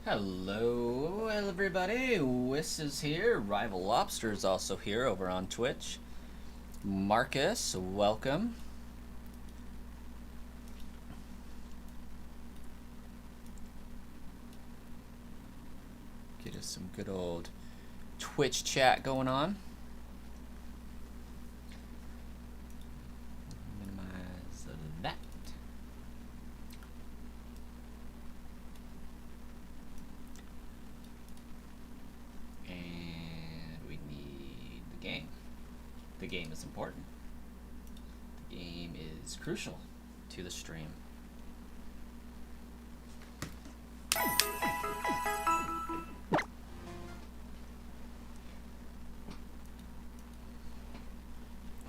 Hello, everybody. Wiss is here. Rival Lobster is also here over on Twitch. Marcus, welcome. Get us some good old Twitch chat going on. Minimize that. The game is important. The game is crucial to the stream.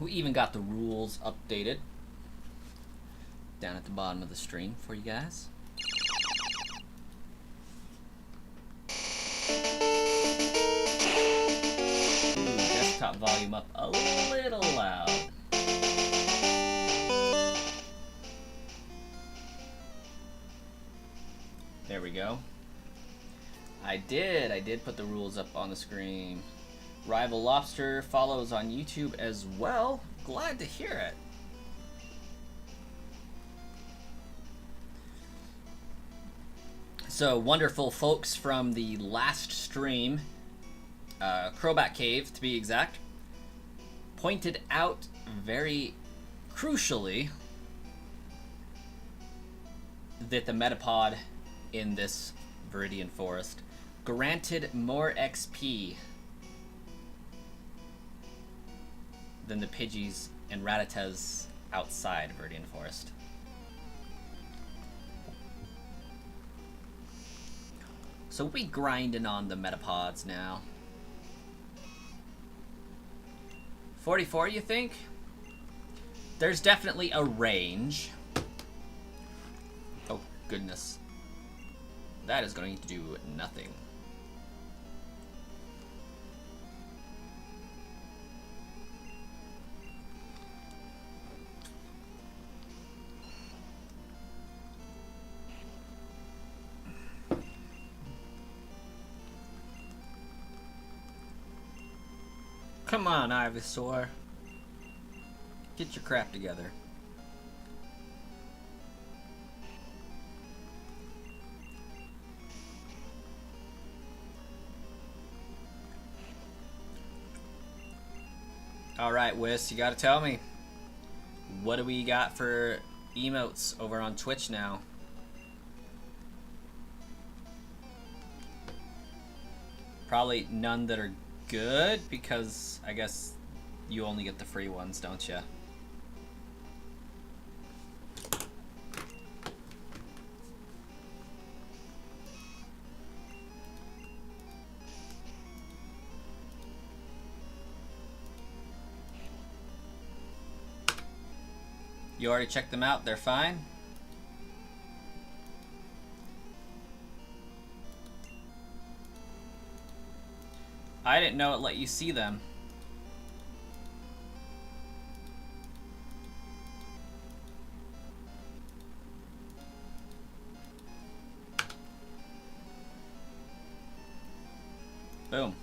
We even got the rules updated down at the bottom of the stream for you guys. Desktop volume up a little loud. There we go. I did put the rules up on the screen. Rival Lobster follows on YouTube as well. Glad to hear it. So, wonderful folks from the last stream, Crowbat Cave to be exact, pointed out very crucially that the Metapod in this Viridian Forest granted more XP than the Pidgeys and Rattatas outside Viridian Forest. So we grinding on the Metapods now. 44, you think? There's definitely a range. Oh, goodness. That is going to do nothing. Come on, Ivysaur. Get your crap together. Alright, Wiss, you gotta tell me. What do we got for emotes over on Twitch now? Probably none that are good, because I guess you only get the free ones, don't you? You already checked them out, they're fine? I didn't know it let you see them. Boom.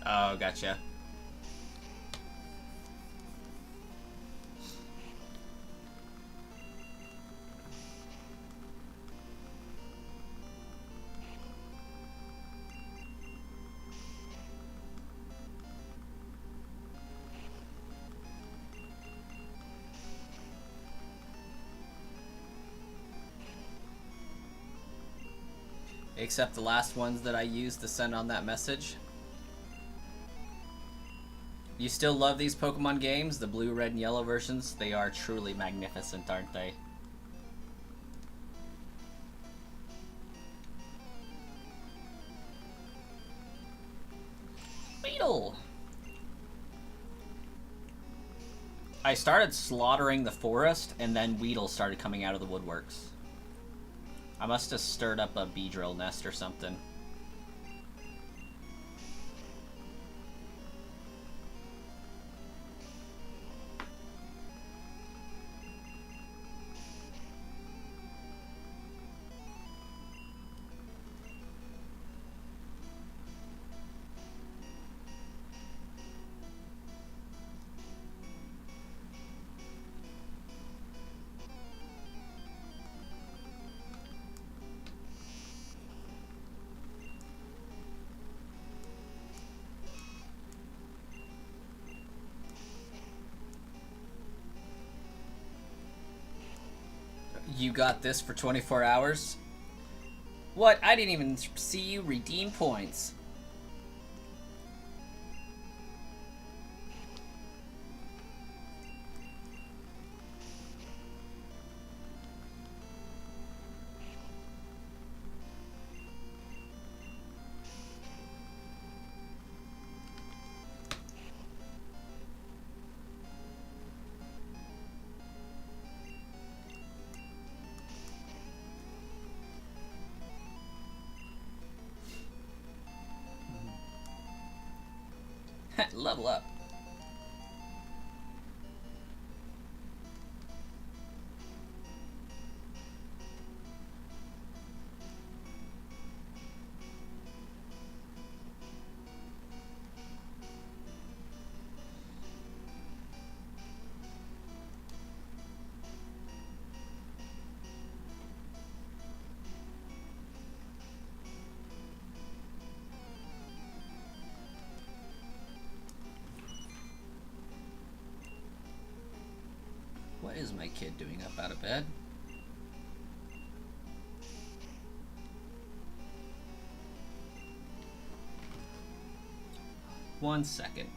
Oh, gotcha. Except the last ones that I used to send on that message. You still love these Pokemon games? The blue, red, and yellow versions? They are truly magnificent, aren't they? Weedle! I started slaughtering the forest, and then Weedle started coming out of the woodworks. I must have stirred up a Beedrill nest or something. You got this for 24 hours? What? I didn't even see you redeem points. Level up. What is my kid doing up out of bed? One second.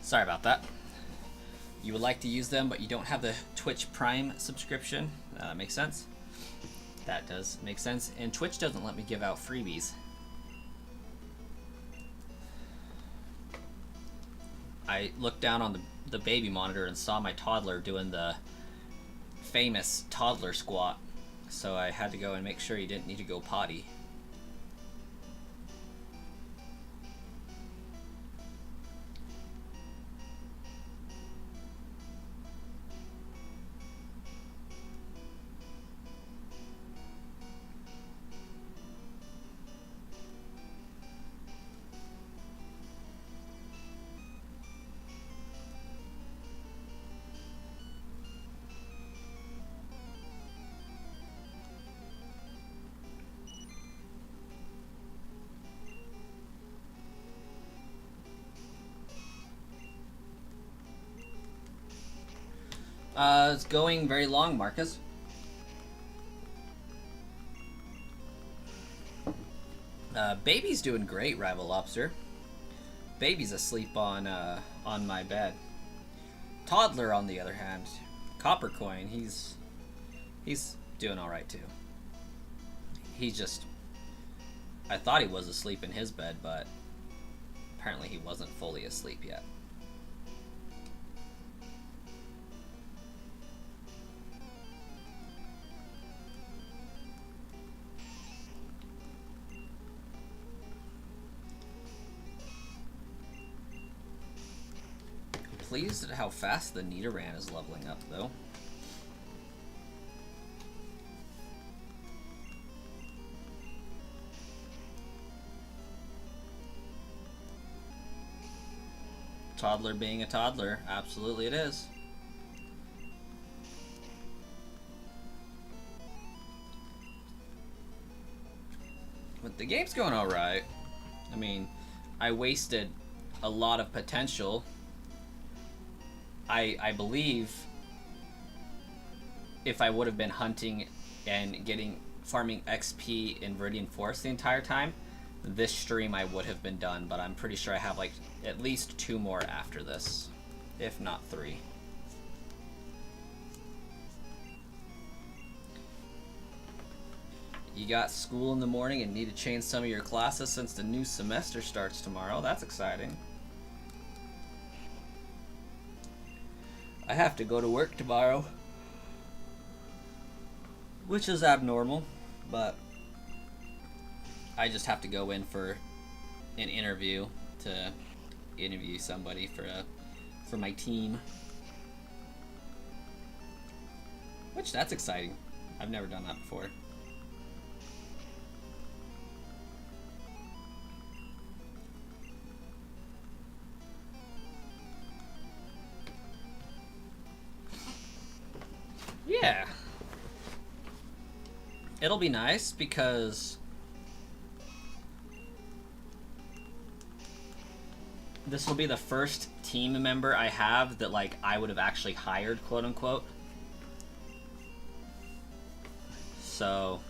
Sorry about that. You would like to use them, but you don't have the Twitch Prime subscription. Makes sense. That does make sense. And Twitch doesn't let me give out freebies. I looked down on the baby monitor and saw my toddler doing the famous toddler squat. So I had to go and make sure he didn't need to go potty. It's going very long, Marcus. Baby's doing great, Rival Lobster. Baby's asleep on my bed. Toddler, on the other hand, Copper Coin, he's doing all right too. He's just, I thought he was asleep in his bed, but apparently he wasn't fully asleep yet. Pleased at how fast the Nidoran is leveling up, though. Toddler being a toddler, absolutely it is. But the game's going alright. I mean, I wasted a lot of potential. I believe if I would have been hunting and farming XP in Viridian Forest the entire time, this stream I would have been done, but I'm pretty sure I have like at least 2 more after this, if not 3. You got school in the morning and need to change some of your classes since the new semester starts tomorrow. That's exciting. I have to go to work tomorrow, which is abnormal, but I just have to go in for an interview to interview somebody for my team, which that's exciting. I've never done that before. Yeah. It'll be nice because this will be the first team member I have that like I would have actually hired, quote unquote. So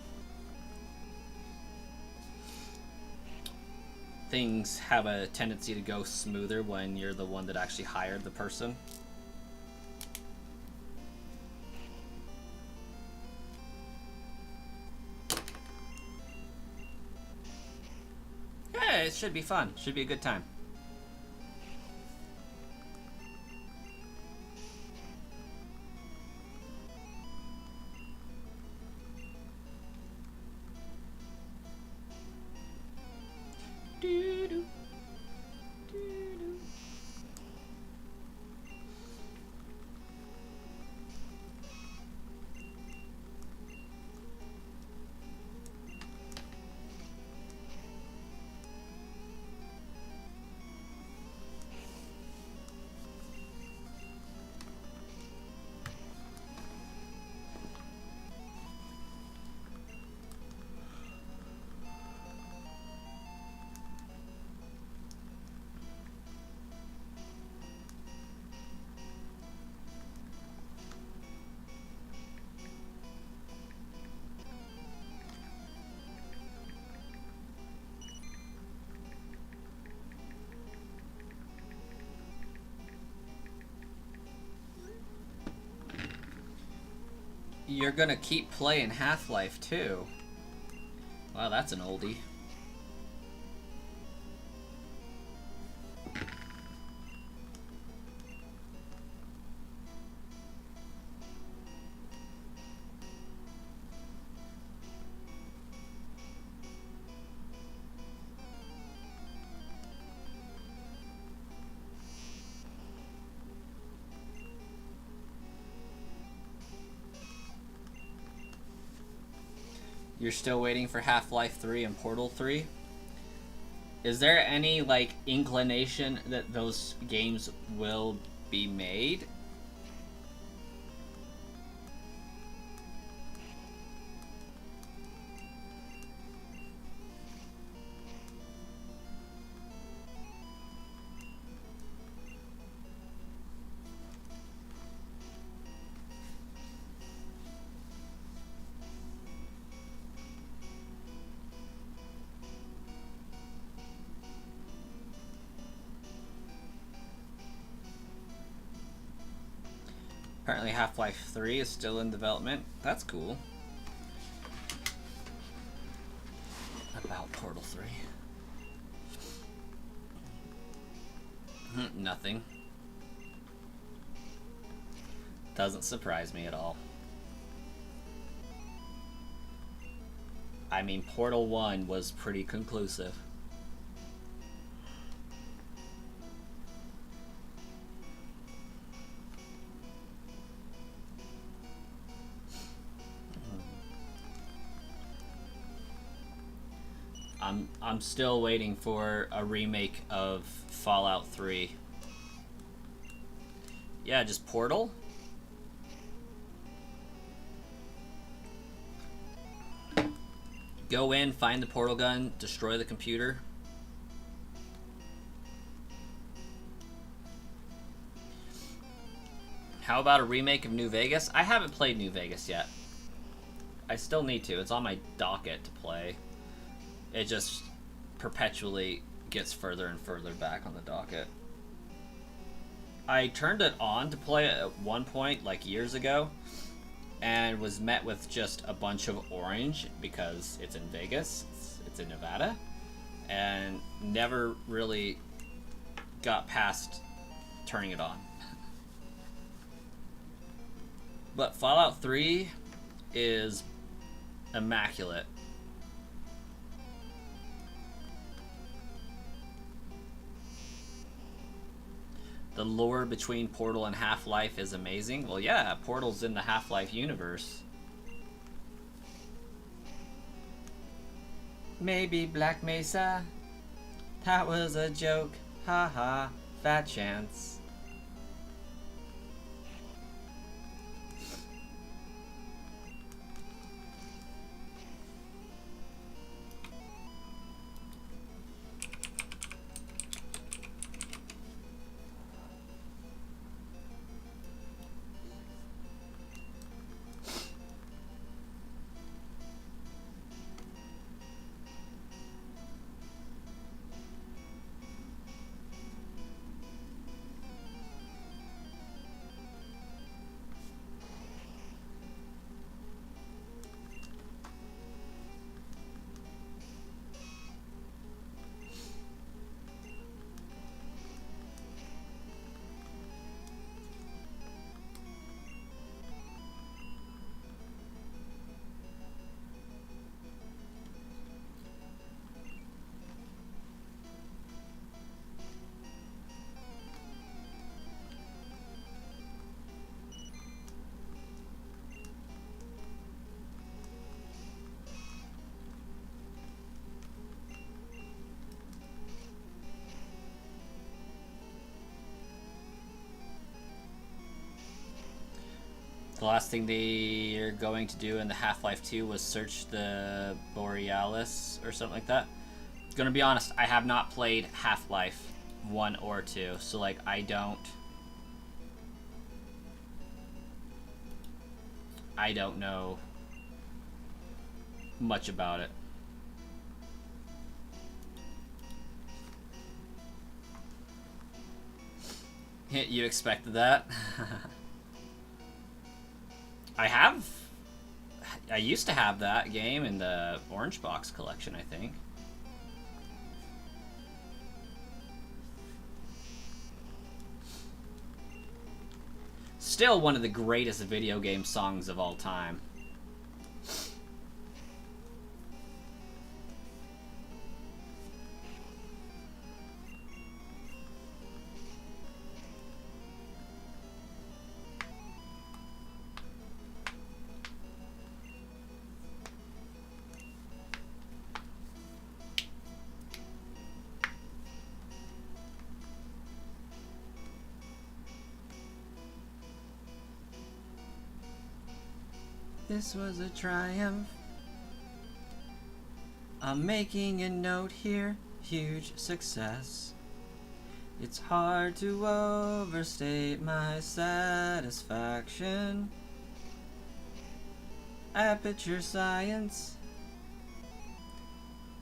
things have a tendency to go smoother when you're the one that actually hired the person. It should be fun. Should be a good time. Doo-doo. Doo-doo. you're gonna keep playing Half-Life 2. Wow, that's an oldie. You're still waiting for Half-Life 3 and Portal 3? Is there any, like, inclination that those games will be made? Apparently Half-Life 3 is still in development. That's cool. About Portal 3. Nothing. Doesn't surprise me at all. I mean, Portal 1 was pretty conclusive. I'm still waiting for a remake of Fallout 3. Yeah, just Portal. Go in, find the portal gun, destroy the computer. How about a remake of New Vegas? I haven't played New Vegas yet. I still need to. It's on my docket to play. It just perpetually gets further and further back on the docket. I turned it on to play it at one point, like years ago, and was met with just a bunch of orange because it's in Vegas, it's in Nevada, and never really got past turning it on. But Fallout 3 is immaculate. The lore between Portal and Half-Life is amazing. Well, yeah, Portal's in the Half-Life universe. Maybe Black Mesa. That was a joke. Ha ha. Fat chance. The last thing they're going to do in the Half-Life 2 was search the Borealis or something like that. Gonna be honest, I have not played Half-Life 1 or 2, so like I don't know much about it. You expected that? I have I used to have that game in the Orange Box collection, I think. Still one of the greatest video game songs of all time. This was a triumph. I'm making a note here, huge success. It's hard to overstate my satisfaction. Aperture science.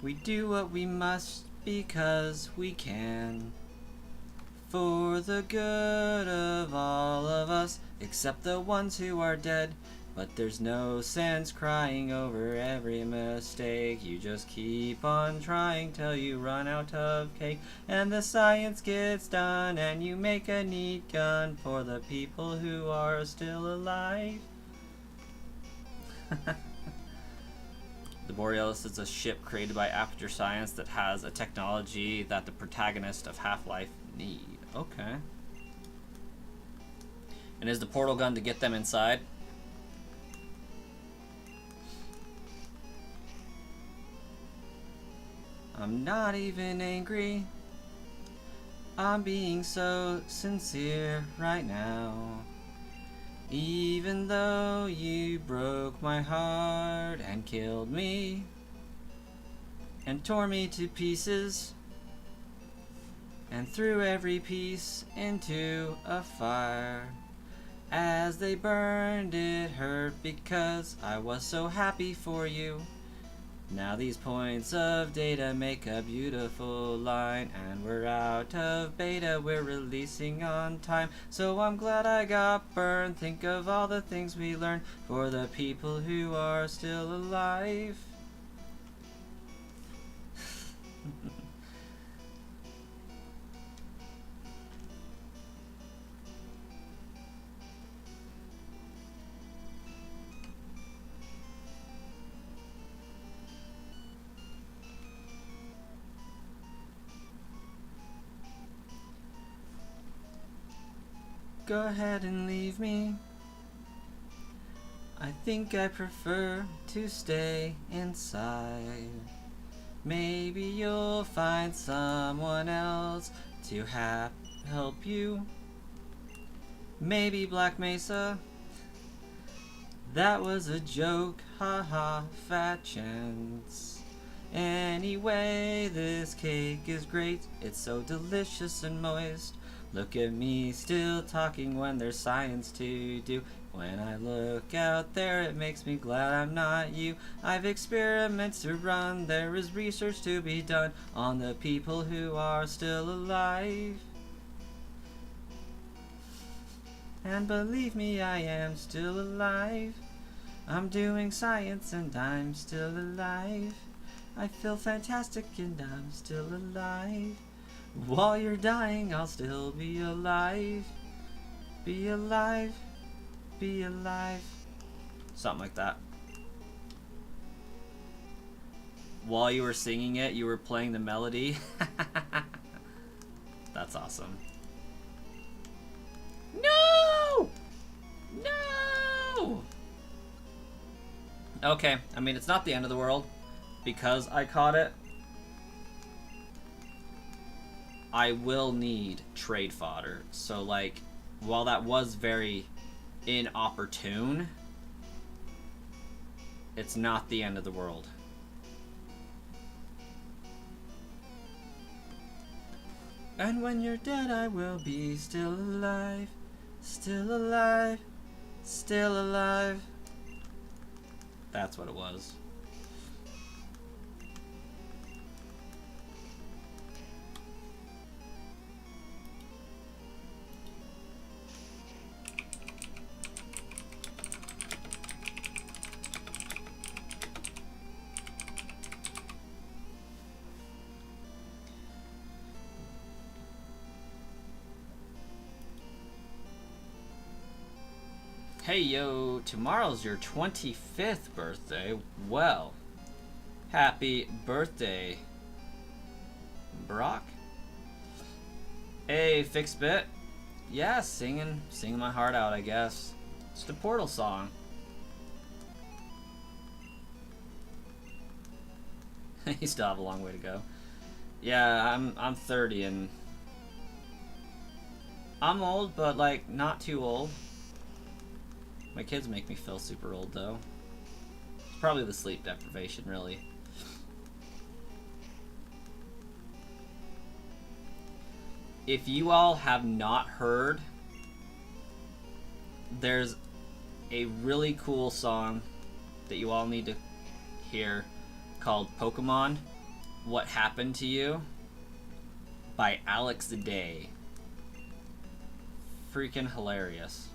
We do what we must because we can. For the good of all of us, except the ones who are dead. But there's no sense crying over every mistake. You just keep on trying till you run out of cake. And the science gets done and you make a neat gun for the people who are still alive. The Borealis is a ship created by Aperture Science that has a technology that the protagonist of Half-Life need. Okay. And is the portal gun to get them inside? I'm not even angry. I'm being so sincere right now. Even though you broke my heart and killed me and tore me to pieces and threw every piece into a fire. As they burned, it hurt because I was so happy for you. Now these points of data make a beautiful line, and we're out of beta, we're releasing on time. So I'm glad I got burned, think of all the things we learned for the people who are still alive. Go ahead and leave me. I think I prefer to stay inside. Maybe you'll find someone else to help you. Maybe Black Mesa. That was a joke, haha, fat chance. Anyway, this cake is great. It's so delicious and moist. Look at me still talking when there's science to do. When I look out there, it makes me glad I'm not you. I've experiments to run, there is research to be done on the people who are still alive. And believe me, I am still alive. I'm doing science and I'm still alive. I feel fantastic and I'm still alive. While you're dying, I'll still be alive. Be alive. Be alive. Something like that. While you were singing it, you were playing the melody. That's awesome. No! No! Okay, I mean, it's not the end of the world because I caught it. I will need trade fodder. So, like, while that was very inopportune, it's not the end of the world. And when you're dead, I will be still alive, still alive, still alive. That's what it was. Hey yo, tomorrow's your 25th birthday. Well, happy birthday, Brock. Hey, Fixbit. Yeah, singing my heart out, I guess. It's the Portal song. You still have a long way to go. Yeah, I'm 30 and I'm old, but like not too old. My kids make me feel super old though. It's probably the sleep deprivation, really. If you all have not heard, there's a really cool song that you all need to hear called Pokemon What Happened to You by Alex Day. Freaking hilarious.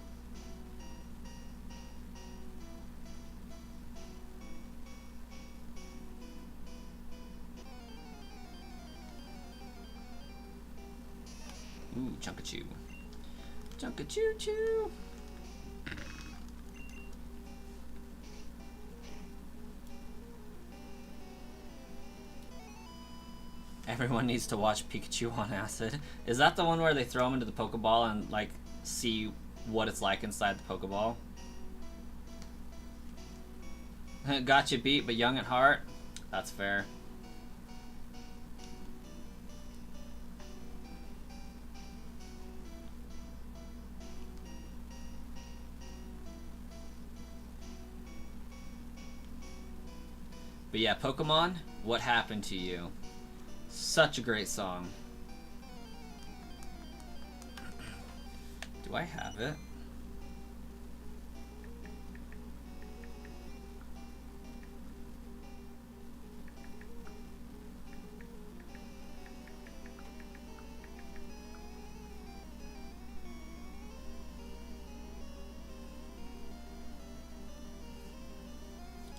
Ooh, Chunkachu. Chunkachu-choo. Everyone needs to watch Pikachu on Acid. Is that the one where they throw him into the Pokeball and, like, see what it's like inside the Pokeball? Got you beat, but young at heart? That's fair. But yeah, Pokemon, What Happened to You? Such a great song. Do I have it?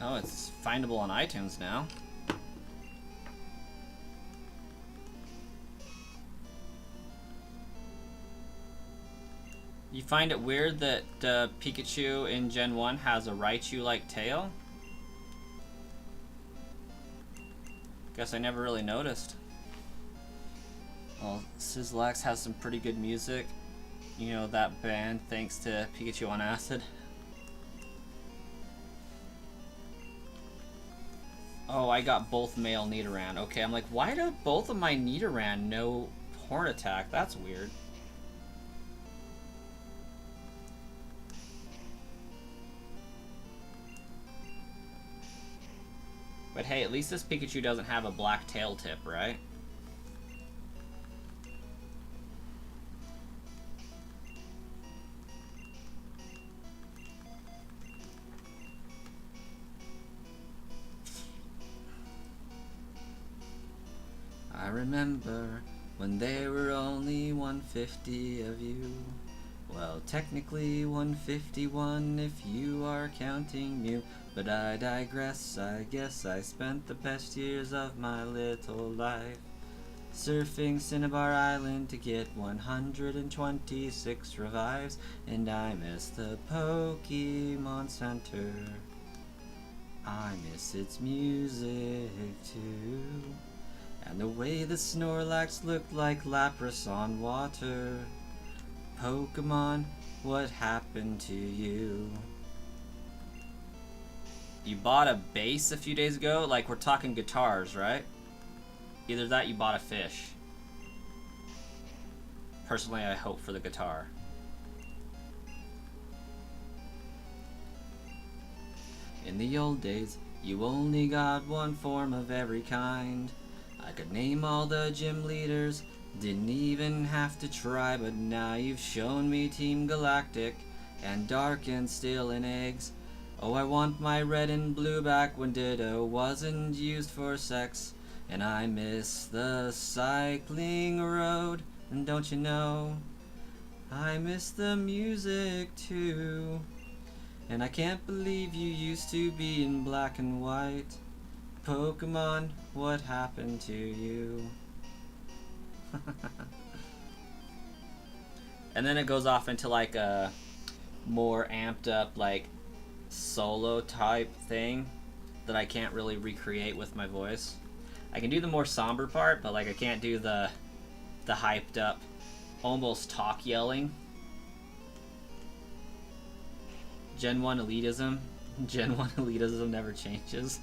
Oh, it's findable on iTunes now. You find it weird that Pikachu in Gen 1 has a Raichu-like tail? Guess I never really noticed. Well, Sizzlax has some pretty good music. You know, that band, thanks to Pikachu on Acid. Oh, I got both male Nidoran. Okay, I'm like, why do both of my Nidoran know Horn Attack? That's weird. But hey, at least this Pikachu doesn't have a black tail tip, right? I remember when there were only 150 of you. Well, technically 151 if you are counting Mew. But I digress, I guess I spent the best years of my little life surfing Cinnabar Island to get 126 revives. And I miss the Pokemon Center. I miss its music too. And the way the Snorlax looked like Lapras on water. Pokemon, what happened to you? You bought a bass a few days ago? Like, we're talking guitars, right? Either that, you bought a fish. Personally, I hope for the guitar. In the old days, you only got one form of every kind. I could name all the gym leaders, didn't even have to try, but now you've shown me Team Galactic and Dark and Still in Eggs. Oh, I want my red and blue back when Ditto wasn't used for sex. And I miss the cycling road, and don't you know, I miss the music too. And I can't believe you used to be in black and white. Pokemon, what happened to you? And then it goes off into like a more amped up, like, solo type thing that I can't really recreate with my voice. I can do the more somber part, but like I can't do the hyped up, almost talk yelling. Gen 1 elitism. Gen 1 elitism never changes.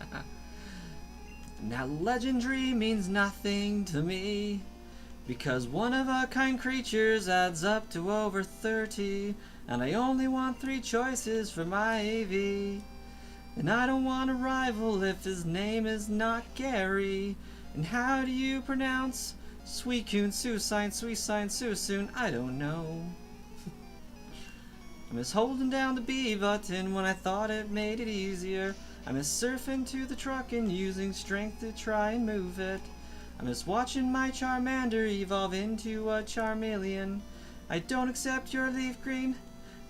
Now legendary means nothing to me, because one-of-a-kind creatures adds up to over 30, and I only want 3 choices for my AV. And I don't want a rival if his name is not Gary. And how do you pronounce Suicune, Suicine, Suicine, Suisoon? I don't know. I miss holding down the B button when I thought it made it easier. I miss surfing to the truck and using strength to try and move it. I miss watching my Charmander evolve into a Charmeleon. I don't accept your leaf green.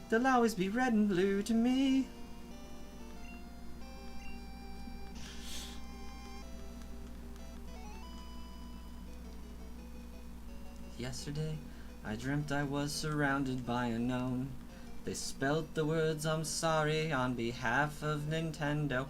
They'll always be red and blue to me. Yesterday, I dreamt I was surrounded by unknown. They spelled the words "I'm sorry" on behalf of Nintendo.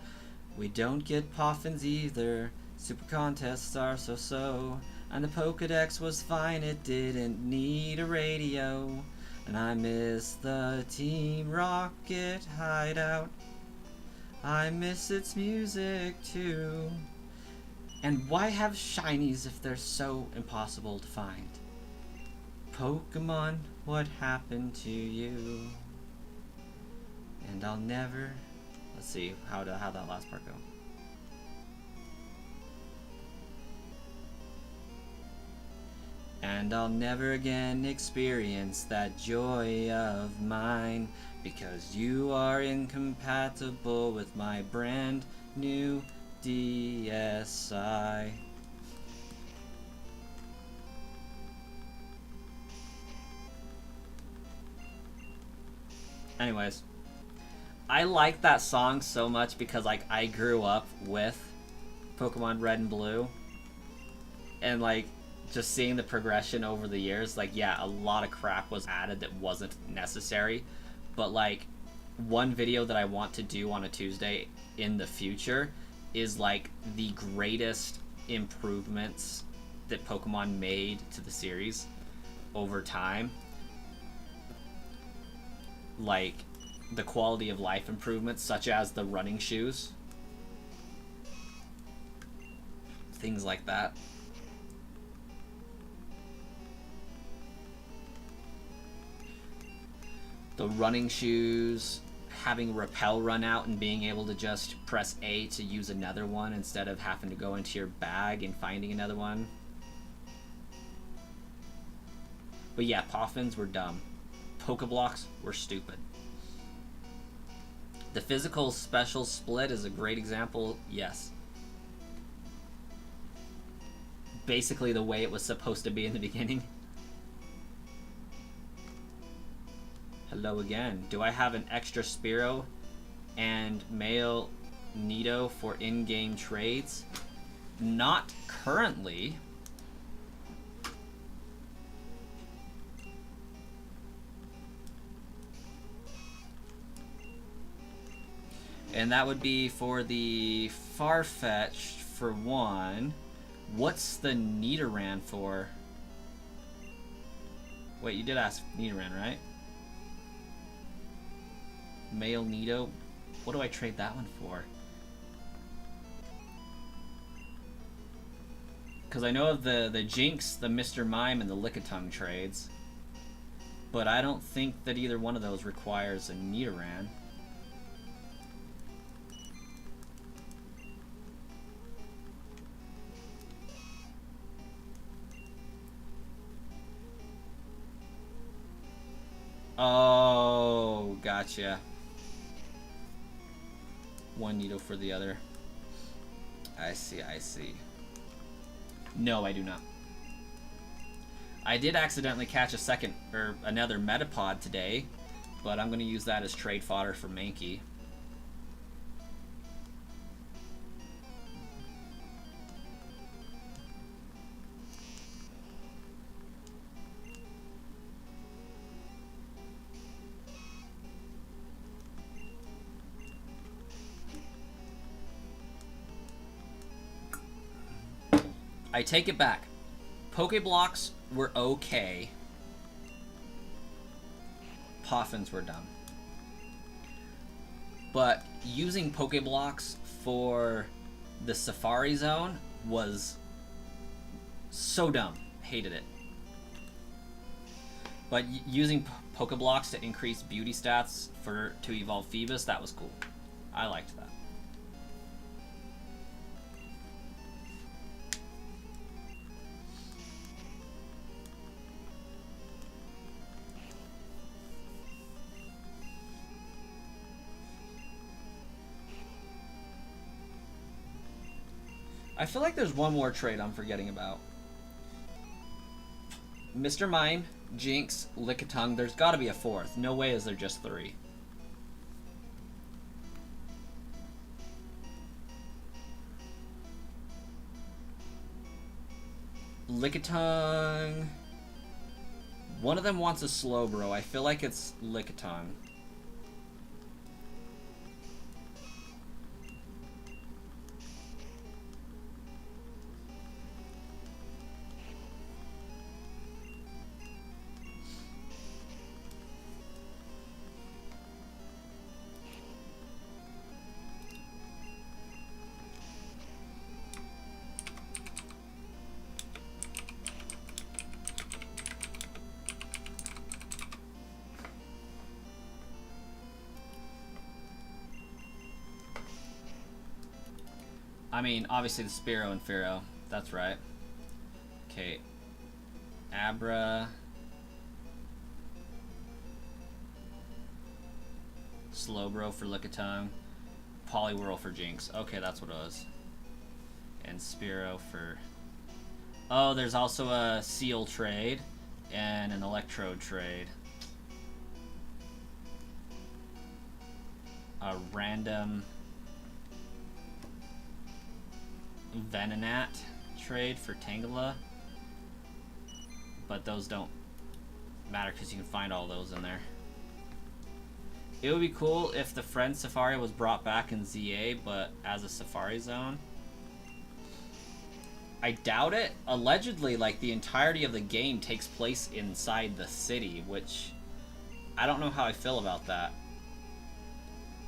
We don't get Poffins either. Super contests are so-so. And the Pokedex was fine, it didn't need a radio. And I miss the Team Rocket hideout. I miss its music too. And why have shinies if they're so impossible to find? Pokemon, what happened to you? And I'll never... Let's see, how'd that last part go? And I'll never again experience that joy of mine, because you are incompatible with my brand new DSi. Anyways, I like that song so much because like I grew up with Pokemon Red and Blue, and like just seeing the progression over the years, like yeah, a lot of crap was added that wasn't necessary, but like one video that I want to do on a Tuesday in the future is like the greatest improvements that Pokemon made to the series over time. Like the quality of life improvements, such as the running shoes, things like that. The running shoes, having Repel run out and being able to just press A to use another one instead of having to go into your bag and finding another one. But yeah, Poffins were dumb. Pokeblocks were stupid. The physical special split is a great example, yes. Basically the way it was supposed to be in the beginning. Hello again. Do I have an extra Spearow and male Nido for in-game trades? Not currently. And that would be for the Farfetch'd for one. What's the Nidoran for? Wait, you did ask Nidoran, right? Male Nido. What do I trade that one for? Because I know of the Jinx, the Mr. Mime, and the Lickitung trades. But I don't think that either one of those requires a Nidoran. Oh, gotcha. One Nido for the other. I see, I see. No, I do not. I did accidentally catch a second, or another Metapod today, but I'm going to use that as trade fodder for Mankey. I take it back. Pokeblocks were okay. Poffins were dumb. But using Pokeblocks for the Safari Zone was so dumb. Hated it. But using Pokeblocks to increase beauty stats to evolve Phoebus, that was cool. I liked that. I feel like there's one more trait I'm forgetting about. Mr. Mime, Jinx, Lickitung, there's gotta be a fourth. No way is there just 3. Lickitung... One of them wants a Slowbro. I feel like it's Lickitung. I mean, obviously the Spearow and Fearow. That's right. Okay. Abra. Slowbro for Lickitung. Poliwhirl for Jinx. Okay, that's what it was. And Spearow for... Oh, there's also a Seal trade and an Electrode trade. A random Venonat trade for Tangela. But those don't matter because you can find all those in there. It would be cool if the Friend Safari was brought back in ZA, but as a Safari Zone. I doubt it. Allegedly, like, the entirety of the game takes place inside the city, which I don't know how I feel about that.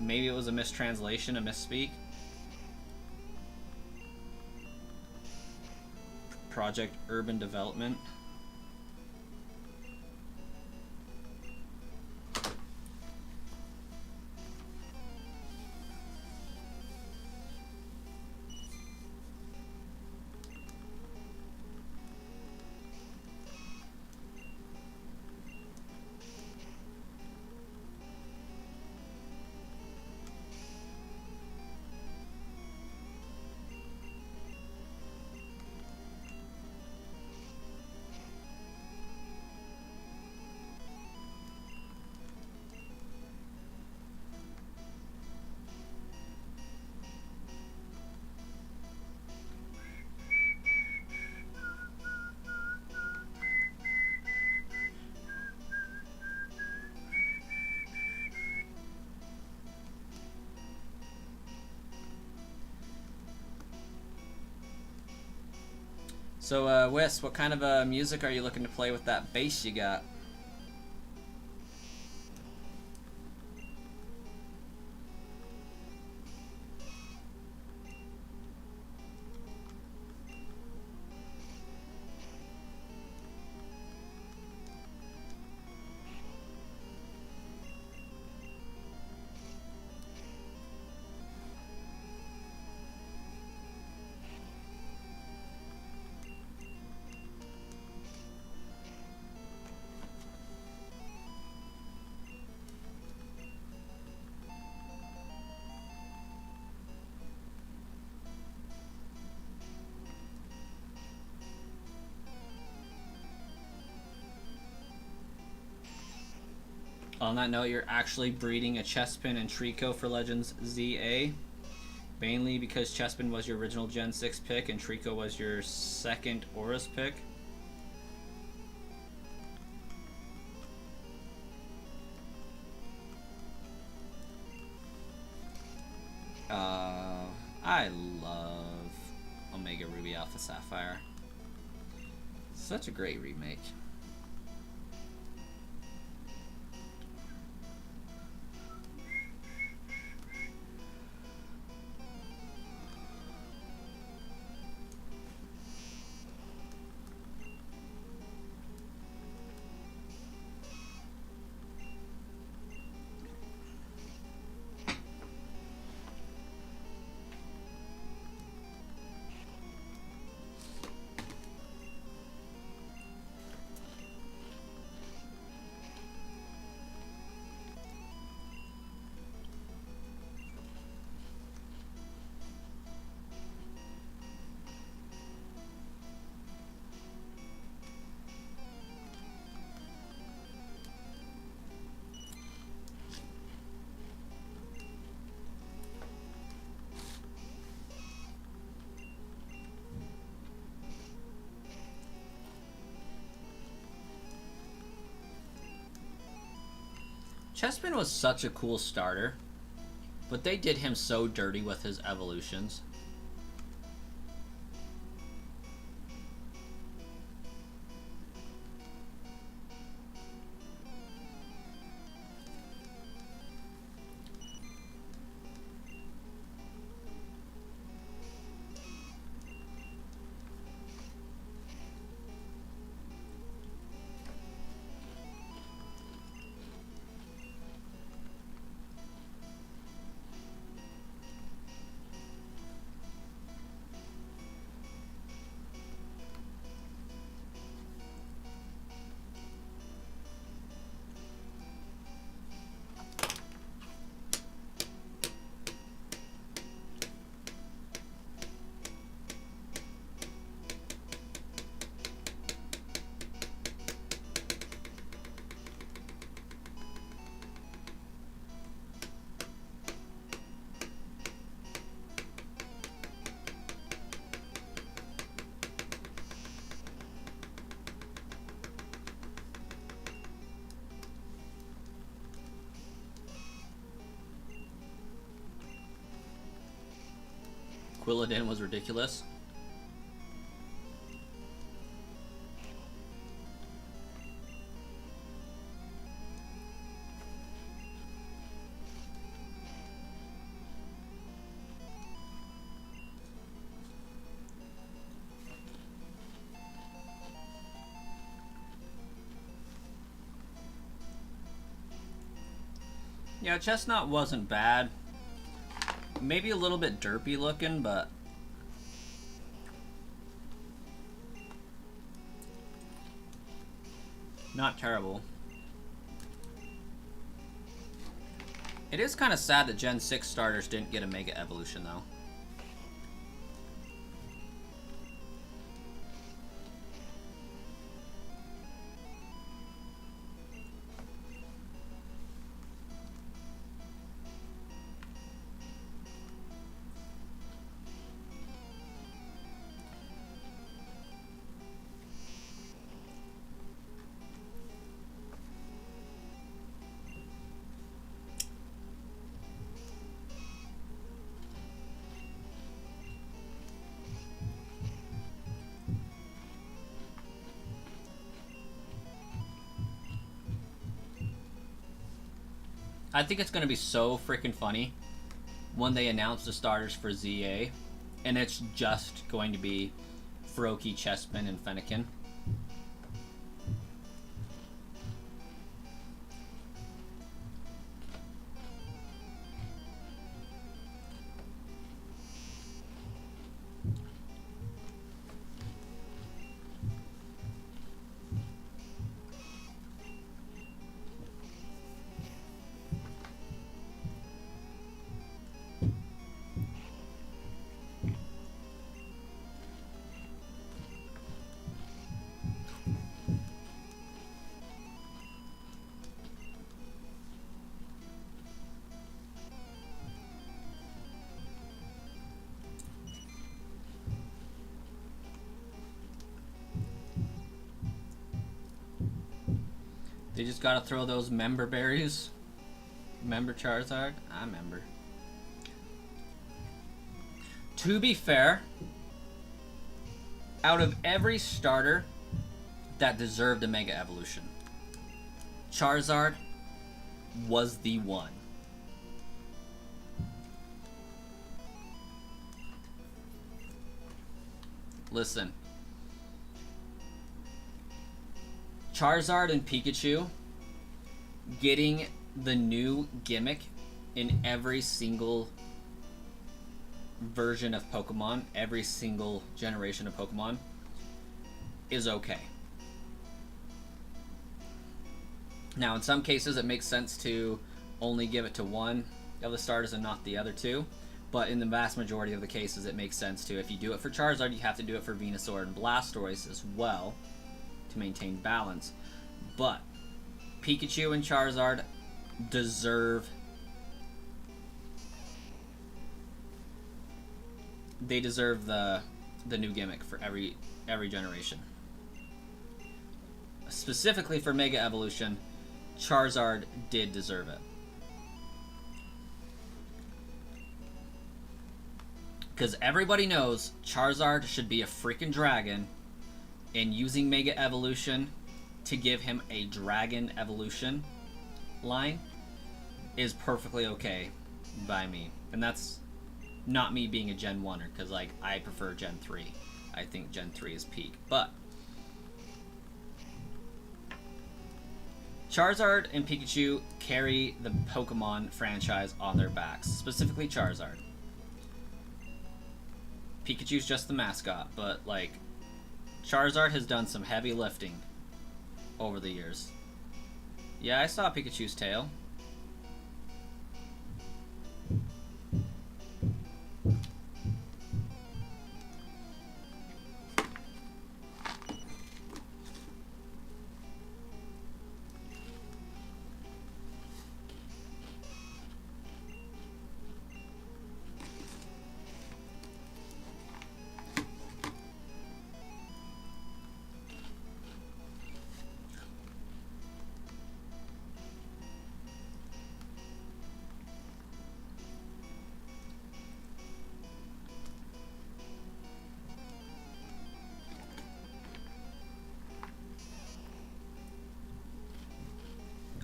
Maybe it was a mistranslation, a misspeak. Project Urban Development. So, Wes, what kind of music are you looking to play with that bass you got? On that note, you're actually breeding a Chespin and Trico for Legends ZA. Mainly because Chespin was your original Gen 6 pick and Trico was your second Aurus pick. I love Omega Ruby Alpha Sapphire. such a great remake. Chessman was such a cool starter, but they did him so dirty with his evolutions. Quilladin was ridiculous. Yeah, Chestnut wasn't bad. Maybe a little bit derpy looking, but not terrible. It is kind of sad that Gen 6 starters didn't get a Mega Evolution, though. I think it's going to be so freaking funny when they announce the starters for ZA, and it's just going to be Froakie, Chessman, and Fennekin. They just gotta throw those member berries. Member Charizard? I remember. To be fair, out of every starter that deserved a Mega Evolution. Charizard was the one. Listen. Charizard and Pikachu getting the new gimmick in every single version of Pokemon, every single generation of Pokemon, is okay. Now, in some cases, it makes sense to only give it to one of the starters and not the other two. But in the vast majority of the cases, it makes sense to. If you do it for Charizard, you have to do it for Venusaur and Blastoise as well to maintain balance. But Pikachu and Charizard deserve... They deserve the new gimmick for every generation. Specifically for Mega Evolution, Charizard did deserve it. Because everybody knows Charizard should be a freaking dragon, and using Mega Evolution to give him a Dragon Evolution line is perfectly okay by me. And that's not me being a Gen 1er, because like I prefer Gen 3. I think Gen 3 is peak. But Charizard and Pikachu carry the Pokemon franchise on their backs, specifically Charizard. Pikachu's just the mascot, but like Charizard has done some heavy lifting over the years. Yeah, I saw Pikachu's tail.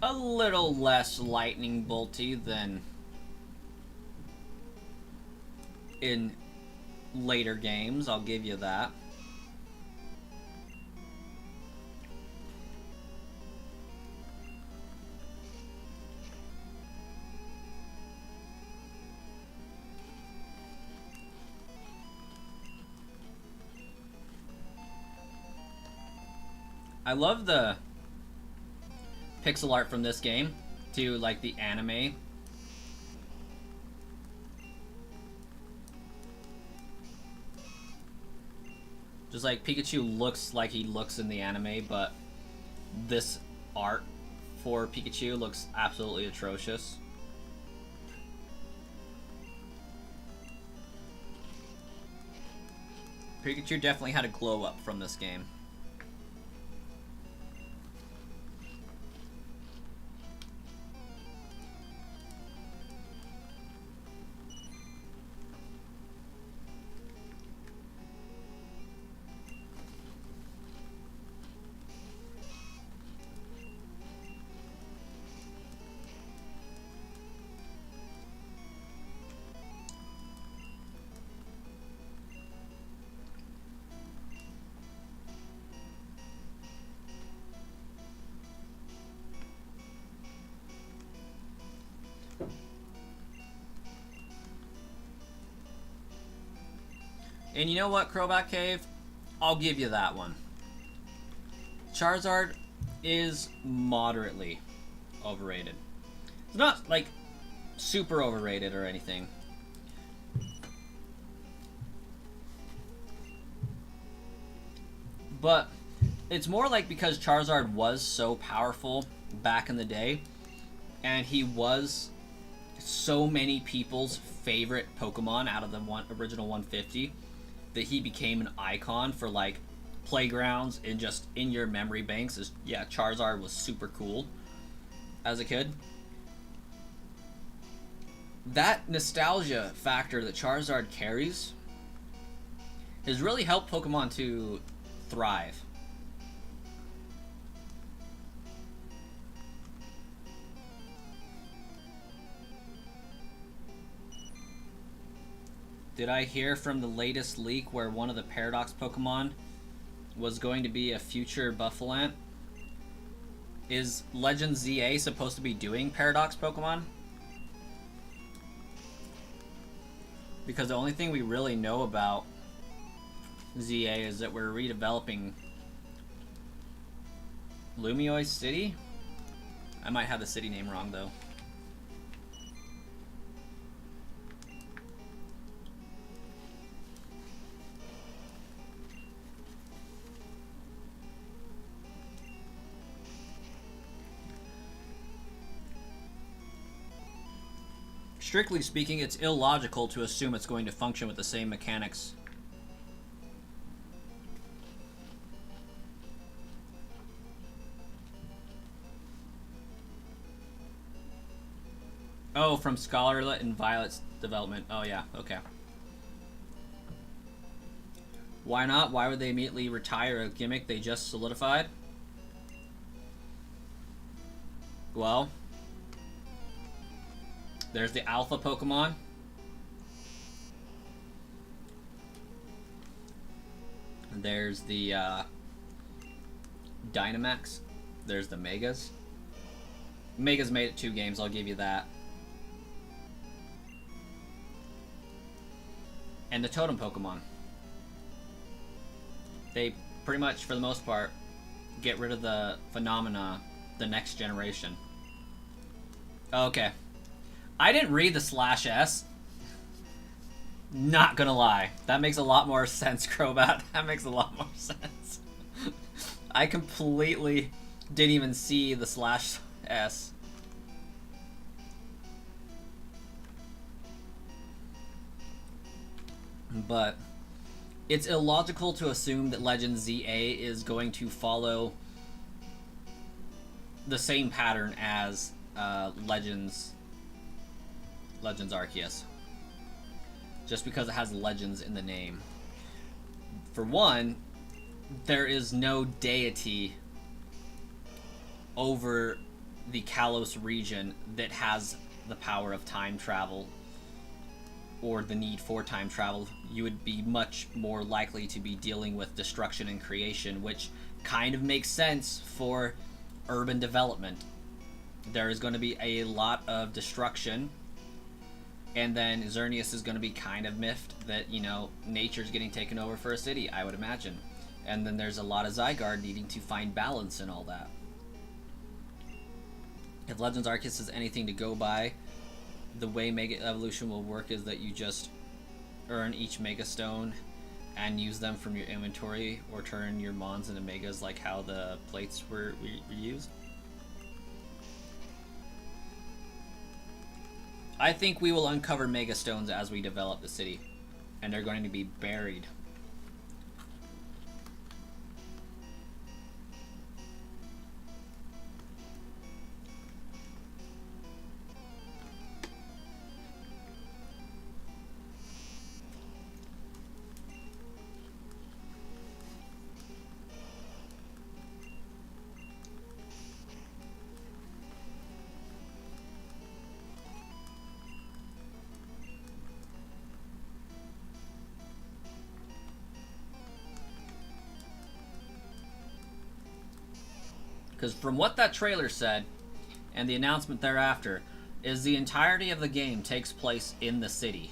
A little less lightning bolty than in later games, I'll give you that. I love the pixel art from this game to like the anime. Just like Pikachu looks like he looks in the anime, but this art for Pikachu looks absolutely atrocious. Pikachu definitely had a glow up from this game. And you know what, Crowback Cave? I'll give you that one. Charizard is moderately overrated. It's not, like, super overrated or anything. But it's more like because Charizard was so powerful back in the day, and he was so many people's favorite Pokemon out of the original 150, that he became an icon for like playgrounds and just in your memory banks. Yeah, Charizard was super cool as a kid. That nostalgia factor that Charizard carries has really helped Pokemon to thrive. Did I hear from the latest leak where one of the Paradox Pokemon was going to be a future Buffalant? Is Legend ZA supposed to be doing Paradox Pokemon? Because the only thing we really know about ZA is that we're redeveloping Lumioy City? I might have the city name wrong though. Strictly speaking, it's illogical to assume it's going to function with the same mechanics. Oh, from Scarlet and Violet's development. Oh yeah, okay. Why not? Why would they immediately retire a gimmick they just solidified? Well, there's the Alpha Pokemon. There's the Dynamax. There's the Megas. Megas made it 2 games, I'll give you that. And the Totem Pokemon. They pretty much, for the most part, get rid of the phenomena the next generation. Okay. I didn't read the /S. Not gonna lie. That makes a lot more sense, Crobat. That makes a lot more sense. I completely didn't even see the /S. But it's illogical to assume that Legend ZA is going to follow the same pattern as Legends Arceus. Just because it has Legends in the name. For one, there is no deity over the Kalos region that has the power of time travel or the need for time travel. You would be much more likely to be dealing with destruction and creation, which kind of makes sense for urban development. There is going to be a lot of destruction, and then Xerneas is going to be kind of miffed that, you know, nature's getting taken over for a city, I would imagine. And then there's a lot of Zygarde needing to find balance and all that. If Legends Arceus is anything to go by, the way Mega Evolution will work is that you just earn each Mega Stone and use them from your inventory, or turn your Mons into Megas like how the plates were used. I think we will uncover Mega Stones as we develop the city, and they're going to be buried. Because from what that trailer said, and the announcement thereafter, is the entirety of the game takes place in the city.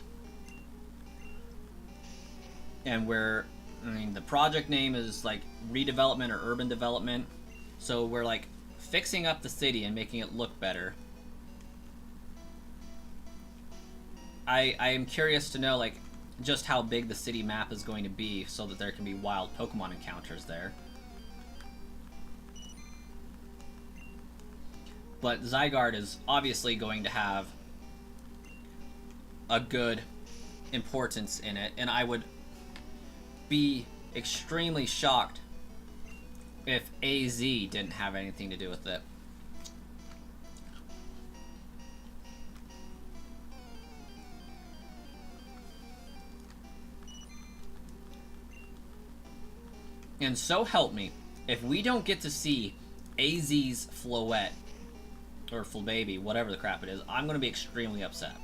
And where, I mean, the project name is like redevelopment or urban development. So we're like fixing up the city and making it look better. I am curious to know, like, just how big the city map is going to be so that there can be wild Pokemon encounters there. But Zygarde is obviously going to have a good importance in it, and I would be extremely shocked if AZ didn't have anything to do with it. And so help me, if we don't get to see AZ's Floette, or Flabébé, whatever the crap it is, I'm going to be extremely upset.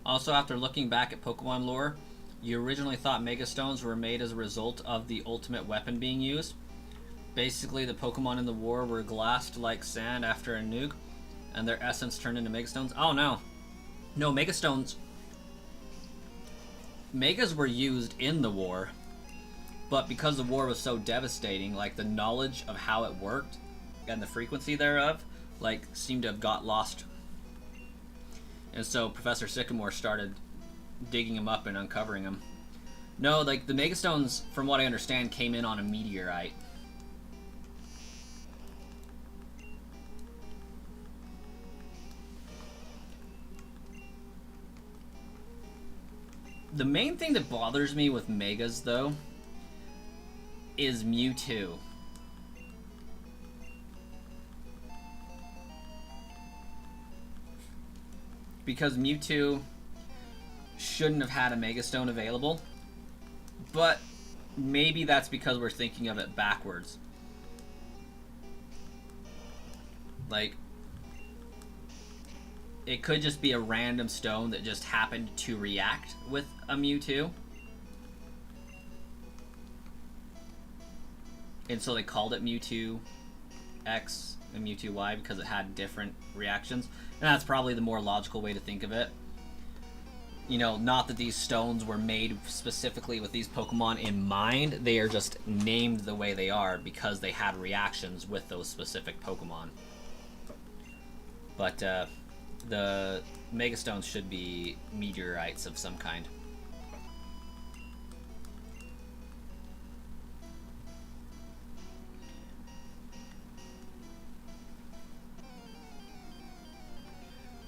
Also, after looking back at Pokemon lore, you originally thought Mega Stones were made as a result of the ultimate weapon being used. Basically, the Pokemon in the war were glassed like sand after a nuke, and their essence turned into Mega Stones. Oh no. No, Mega Stones... Megas were used in the war, but because the war was so devastating, like, the knowledge of how it worked and the frequency thereof, like, seemed to have got lost. And so Professor Sycamore started digging them up and uncovering them. No, like, the Mega Stones, from what I understand, came in on a meteorite. The main thing that bothers me with Megas, though, is Mewtwo. Because Mewtwo shouldn't have had a Mega Stone available, but maybe that's because we're thinking of it backwards. Like, it could just be a random stone that just happened to react with a Mewtwo. And so they called it Mewtwo X and Mewtwo Y because it had different reactions. And that's probably the more logical way to think of it. You know, not that these stones were made specifically with these Pokemon in mind. They are just named the way they are because they had reactions with those specific Pokemon. But, the Mega Stones should be meteorites of some kind.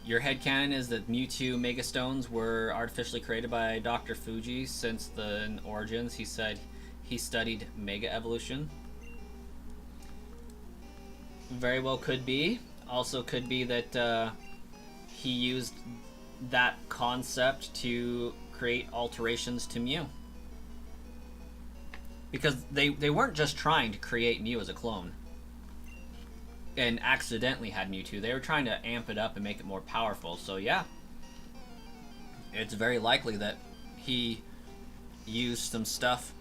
Your headcanon is that Mewtwo Mega Stones were artificially created by Dr. Fuji, since in Origins he said he studied Mega Evolution. Very well could be. Also could be that he used that concept to create alterations to Mew. Because they weren't just trying to create Mew as a clone and accidentally had Mewtwo. They were trying to amp it up and make it more powerful. So yeah, it's very likely that he used some stuff,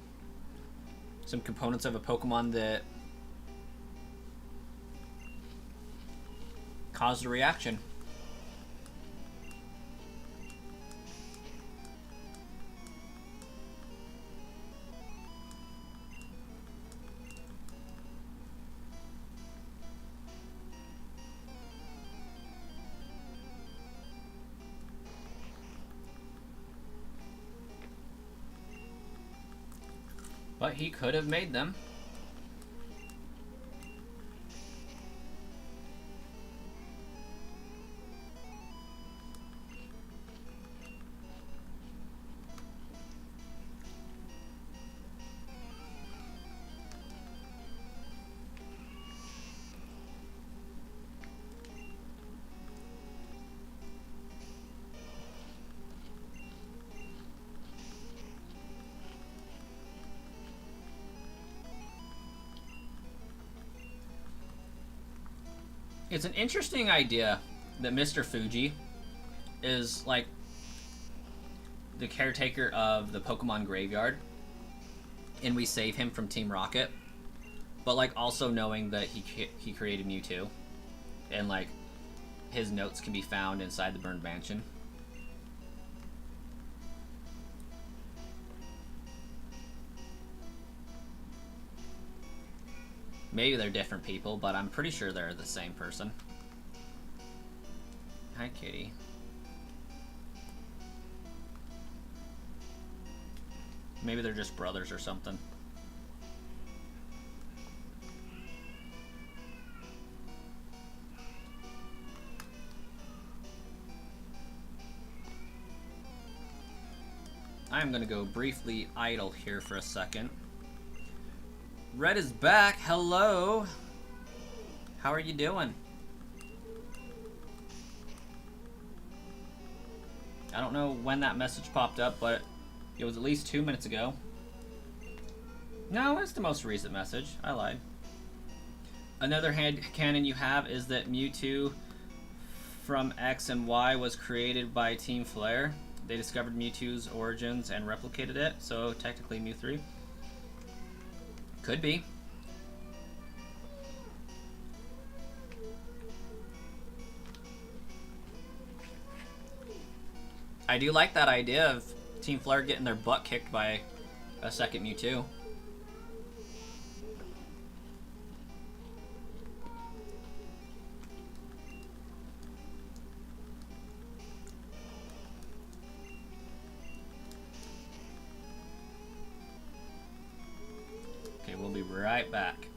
some components of a Pokemon that caused a reaction. But he could have made them. It's an interesting idea that Mr. Fuji is like the caretaker of the Pokemon graveyard and we save him from Team Rocket, but like also knowing that he created Mewtwo and like his notes can be found inside the burned mansion. Maybe they're different people, but I'm pretty sure they're the same person. Hi, kitty. Maybe they're just brothers or something. I'm gonna go briefly idle here for a second. Red is back. Hello. How are you doing? I don't know when that message popped up, but it was at least 2 minutes ago. No, it's the most recent message. I lied. Another headcanon you have is that Mewtwo from X and Y was created by Team Flare. They discovered Mewtwo's origins and replicated it, so technically Mew 3. Could be. I do like that idea of Team Flare getting their butt kicked by a second Mewtwo. Okay, we'll be right back.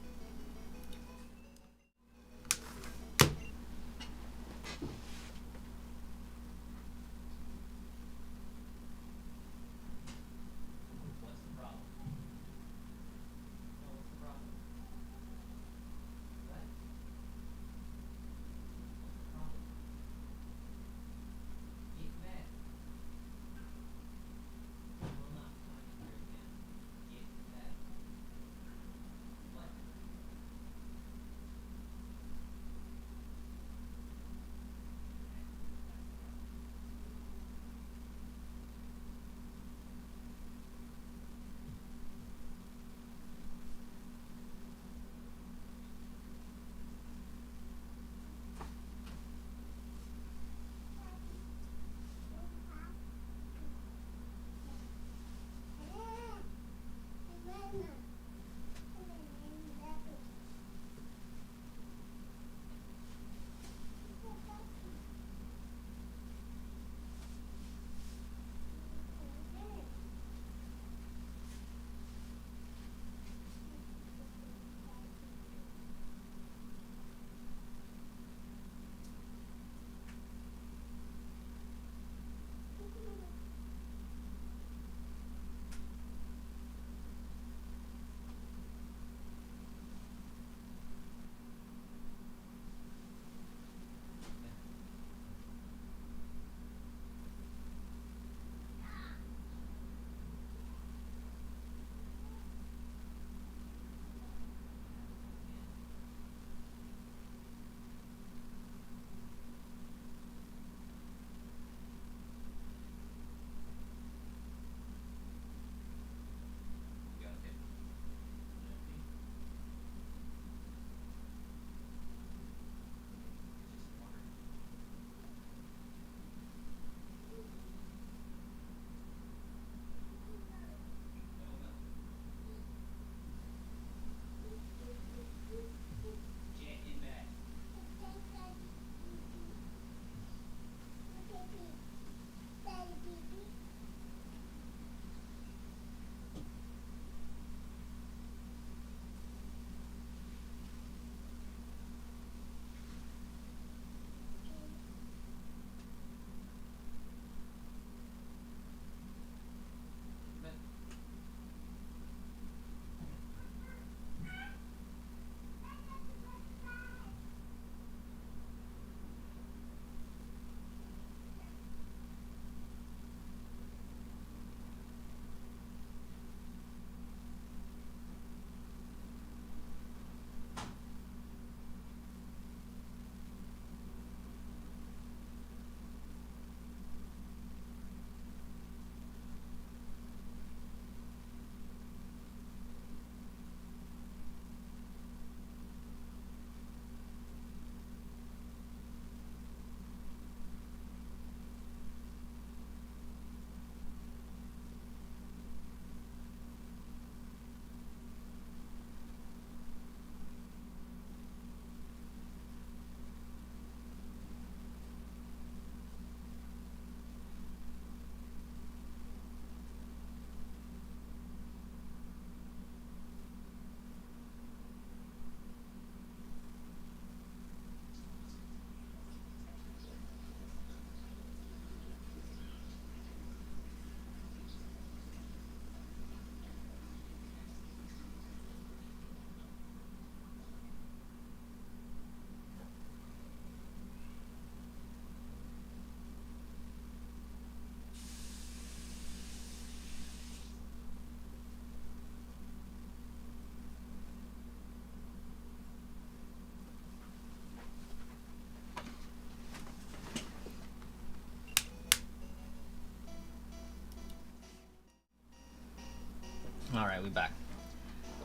Alright, we back.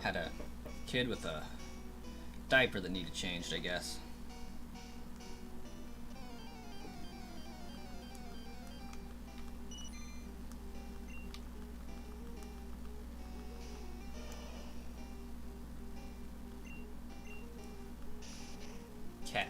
Had a kid with a diaper that needed changed, I guess. Cat.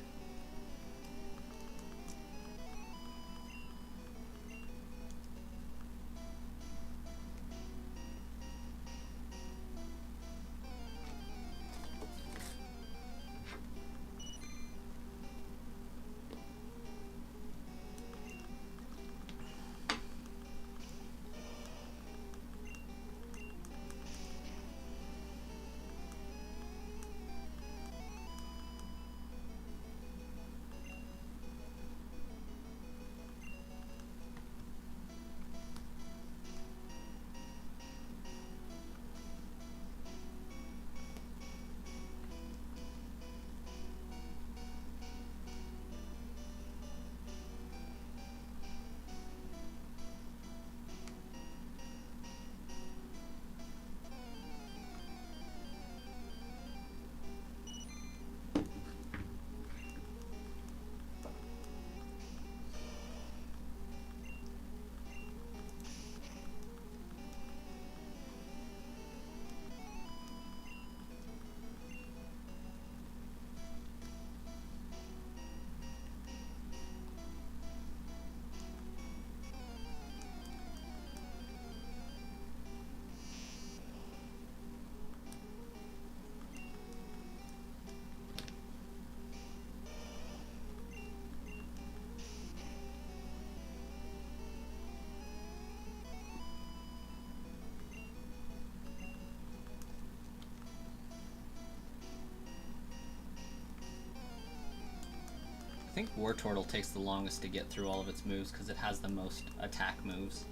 I think War Turtle takes the longest to get through all of its moves because it has the most attack moves.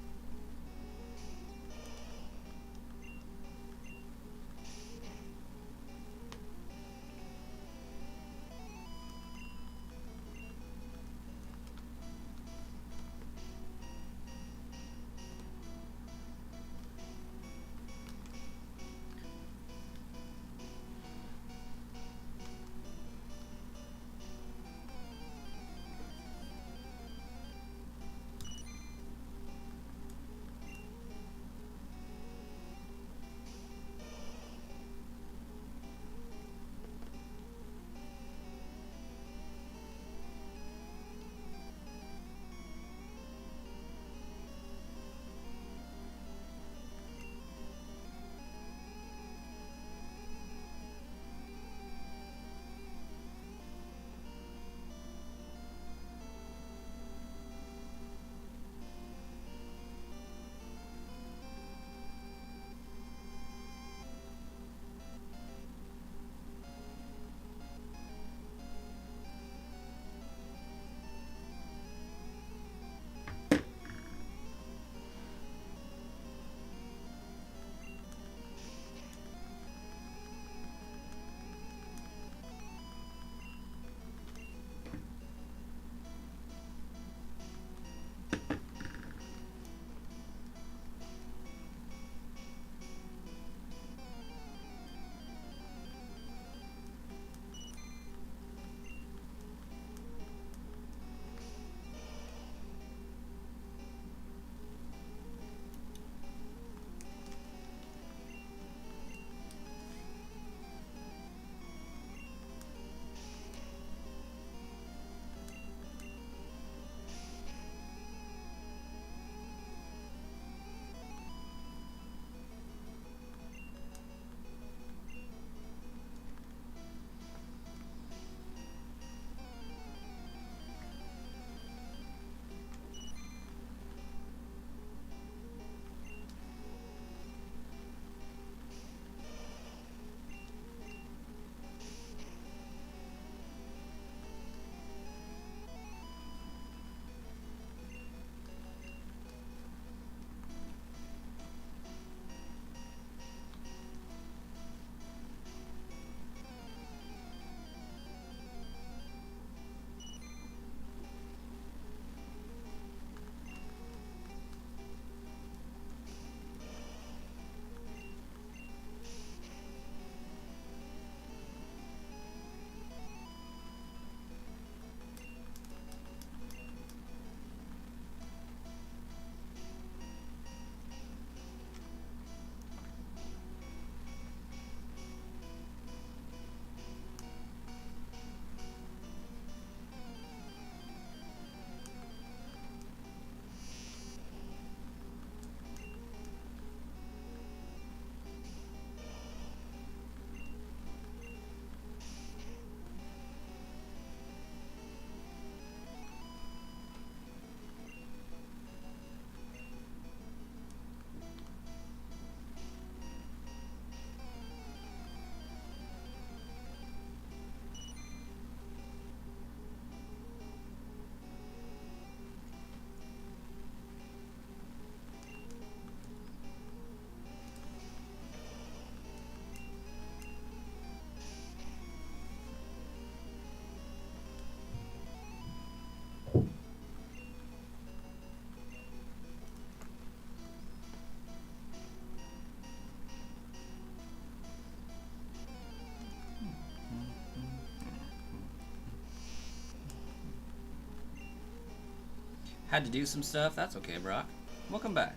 Had to do some stuff. That's okay, Brock. Welcome back.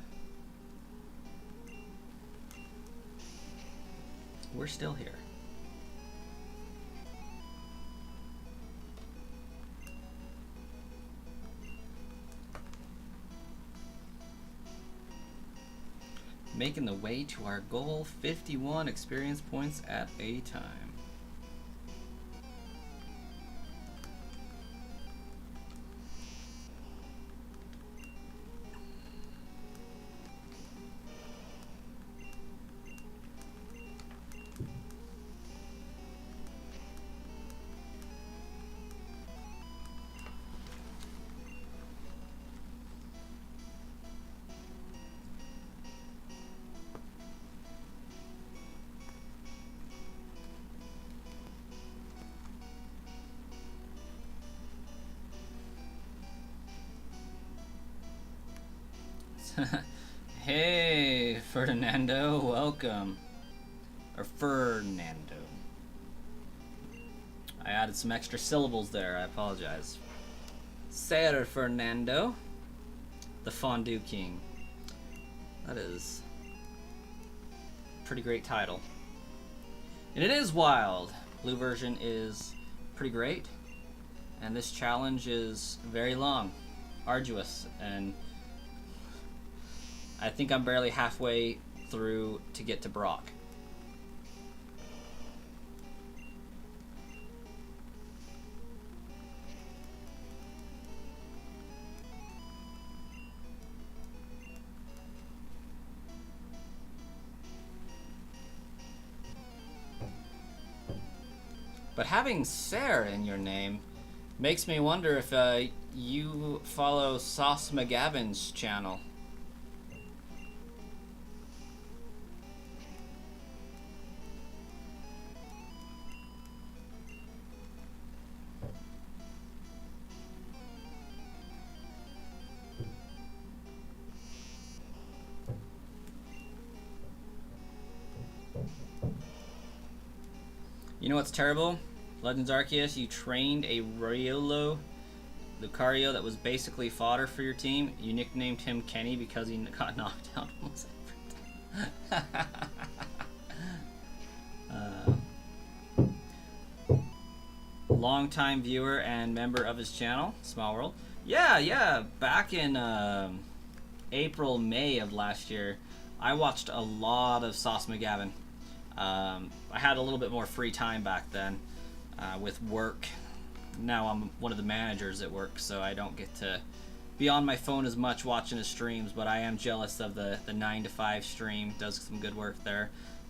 We're still here. Making the way to our goal, 51 experience points at a time. Hey, Ferdinando, welcome. Or Fernando. I added some extra syllables there, I apologize. Sir Fernando, the Fondue King. That is a pretty great title. And it is wild. Blue version is pretty great. And this challenge is very long, arduous, and I think I'm barely halfway through to get to Brock. But having Sarah in your name makes me wonder if you follow Sauce McGavin's channel. You know what's terrible? Legends Arceus, you trained a Riolo Lucario that was basically fodder for your team. You nicknamed him Kenny because he got knocked out almost every time. Long-time viewer and member of his channel, Small World. Yeah. Back in April, May of last year, I watched a lot of Sauce McGavin. I had a little bit more free time back then with work. Now I'm one of the managers at work, so I don't get to be on my phone as much watching his streams, but I am jealous of the 9 to 5 stream. Does some good work there,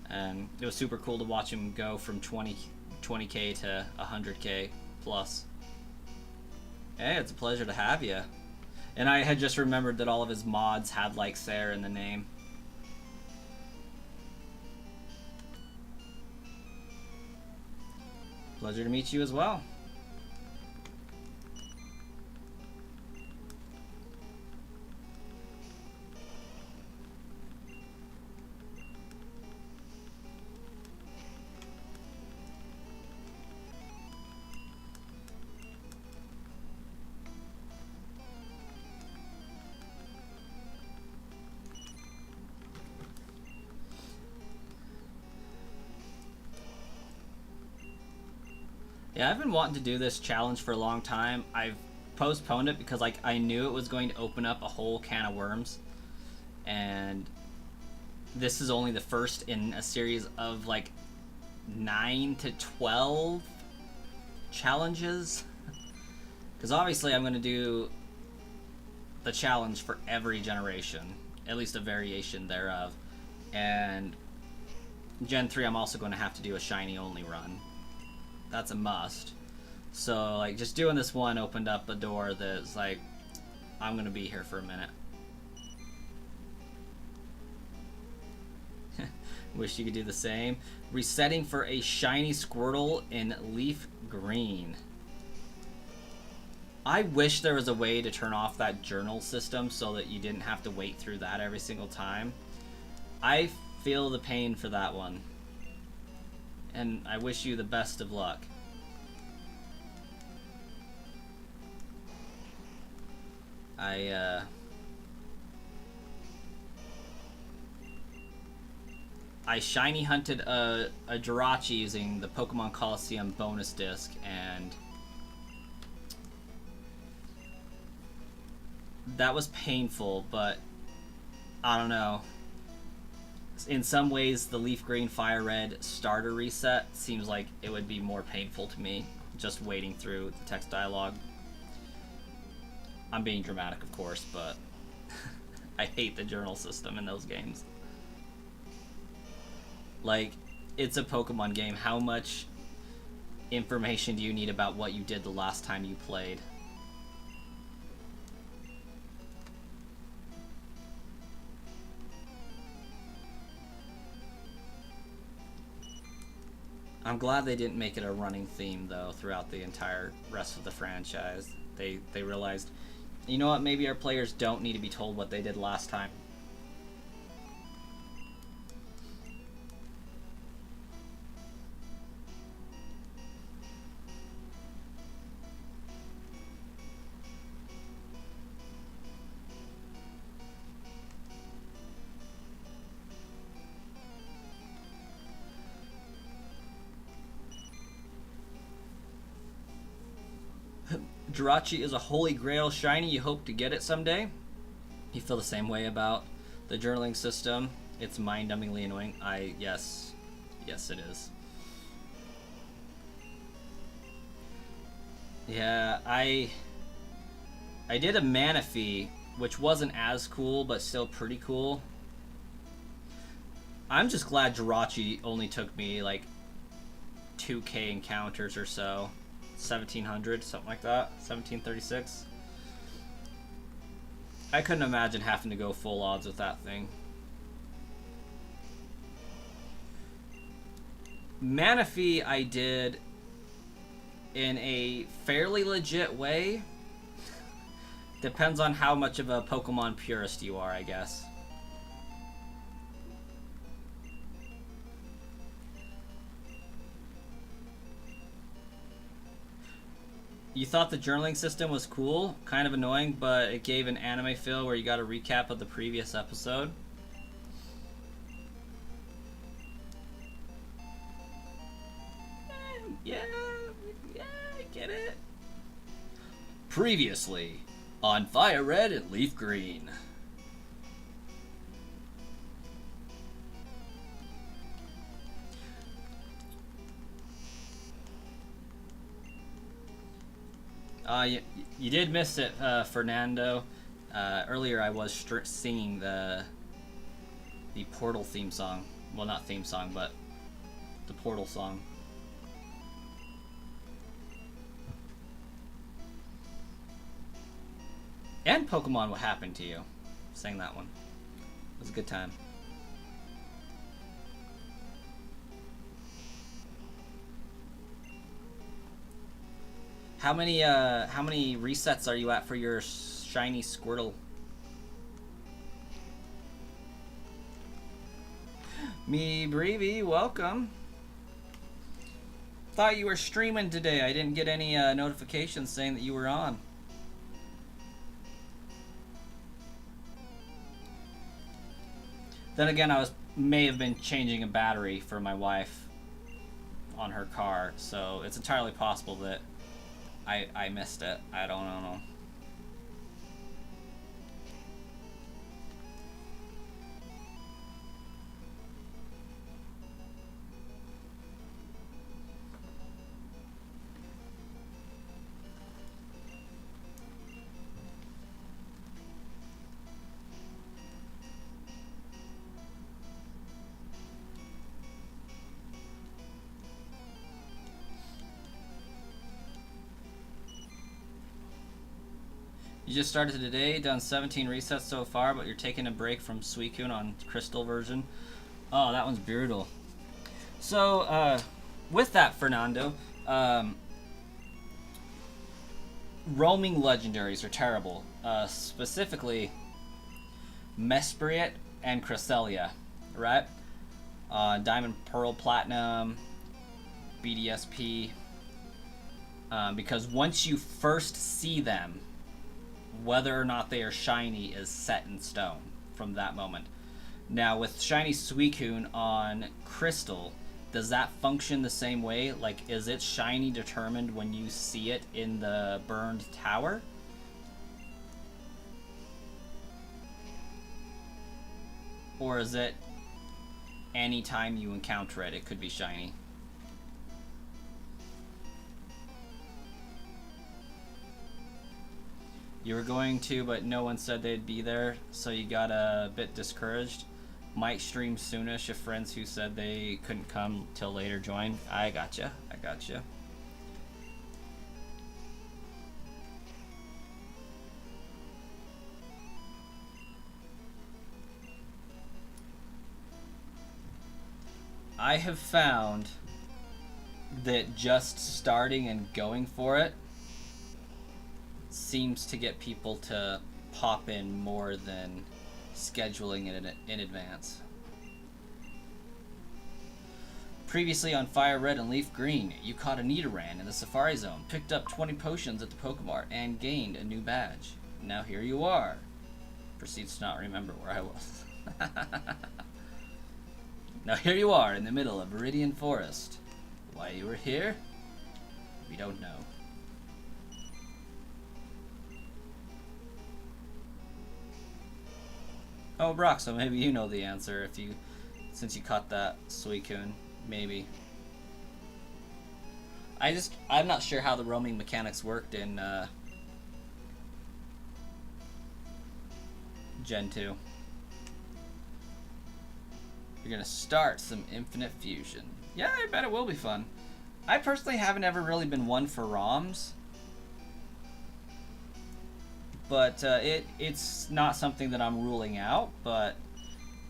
and it was super cool to watch him go from 20k to 100k plus. Hey, it's a pleasure to have you. And I had just remembered that all of his mods had like Sarah in the name. Pleasure to meet you as well. Yeah, I've been wanting to do this challenge for a long time. I've postponed it because I knew it was going to open up a whole can of worms. And this is only the first in a series of 9 to 12 challenges. Because obviously I'm going to do the challenge for every generation, at least a variation thereof. And Gen 3 I'm also going to have to do a shiny only run. That's a must. So just doing this one opened up a door that's I'm gonna be here for a minute. Wish you could do the same. Resetting for a shiny Squirtle in Leaf Green. I wish there was a way to turn off that journal system so that you didn't have to wait through that every single time. I feel the pain for that one. And I wish you the best of luck. I shiny hunted a Jirachi using the Pokemon Coliseum bonus disc, and that was painful, but I don't know. In some ways, the Leaf Green Fire Red starter reset seems like it would be more painful to me, just wading through the text dialogue. I'm being dramatic, of course, but I hate the journal system in those games. Like, it's a Pokemon game. How much information do you need about what you did the last time you played? I'm glad they didn't make it a running theme, though, throughout the entire rest of the franchise. They realized, you know what, maybe our players don't need to be told what they did last time. Jirachi is a holy grail shiny. You hope to get it someday. You feel the same way about the journaling system. It's mind-numbingly annoying. Yes, it is. Yeah, I did a Manaphy, which wasn't as cool, but still pretty cool. I'm just glad Jirachi only took me like 2k encounters or so. 1700, something like that. 1736. I couldn't imagine having to go full odds with that thing. Manaphy I did in a fairly legit way. Depends on how much of a Pokemon purist you are, I guess. You thought the journaling system was cool, kind of annoying, but it gave an anime feel where you got a recap of the previous episode. Yeah, I get it. Previously on Fire Red and Leaf Green. You did miss it, Fernando. Earlier I was singing the Portal theme song. Well, not theme song, but the Portal song. And Pokemon What Happened to You. Sang that one. It was a good time. How many resets are you at for your shiny Squirtle? Me Breevy, welcome. Thought you were streaming today. I didn't get any notifications saying that you were on. Then again, may have been changing a battery for my wife on her car, so it's entirely possible that I missed it. I don't know. You just started today, done 17 resets so far, but you're taking a break from Suicune on Crystal version. Oh, that one's brutal. So, with that, Fernando, roaming legendaries are terrible. Specifically, Mesprit and Cresselia, right? Diamond, Pearl, Platinum, BDSP. Because once you first see them, Whether or not they are shiny is set in stone from that moment. Now, with shiny Suicune on Crystal, does that function the same way? Like, is it shiny determined when you see it in the burned tower? Or is it anytime you encounter it, it could be shiny? You were going to, but no one said they'd be there, so you got a bit discouraged. Might stream soonish if friends who said they couldn't come till later join. I gotcha. I gotcha. I have found that just starting and going for it seems to get people to pop in more than scheduling it in advance. Previously on Fire Red and Leaf Green, you caught a Nidoran in the Safari Zone, picked up 20 potions at the Pokemart, and gained a new badge. Now here you are. Proceeds to not remember where I was. Now here you are in the middle of Viridian Forest. Why you were here? We don't know. Oh, Brock, so maybe you know the answer since you caught that Suicune. Maybe. I'm not sure how the roaming mechanics worked in Gen 2. You're gonna start some Infinite Fusion. Yeah, I bet it will be fun. I personally haven't ever really been one for ROMs. But it's not something that I'm ruling out, but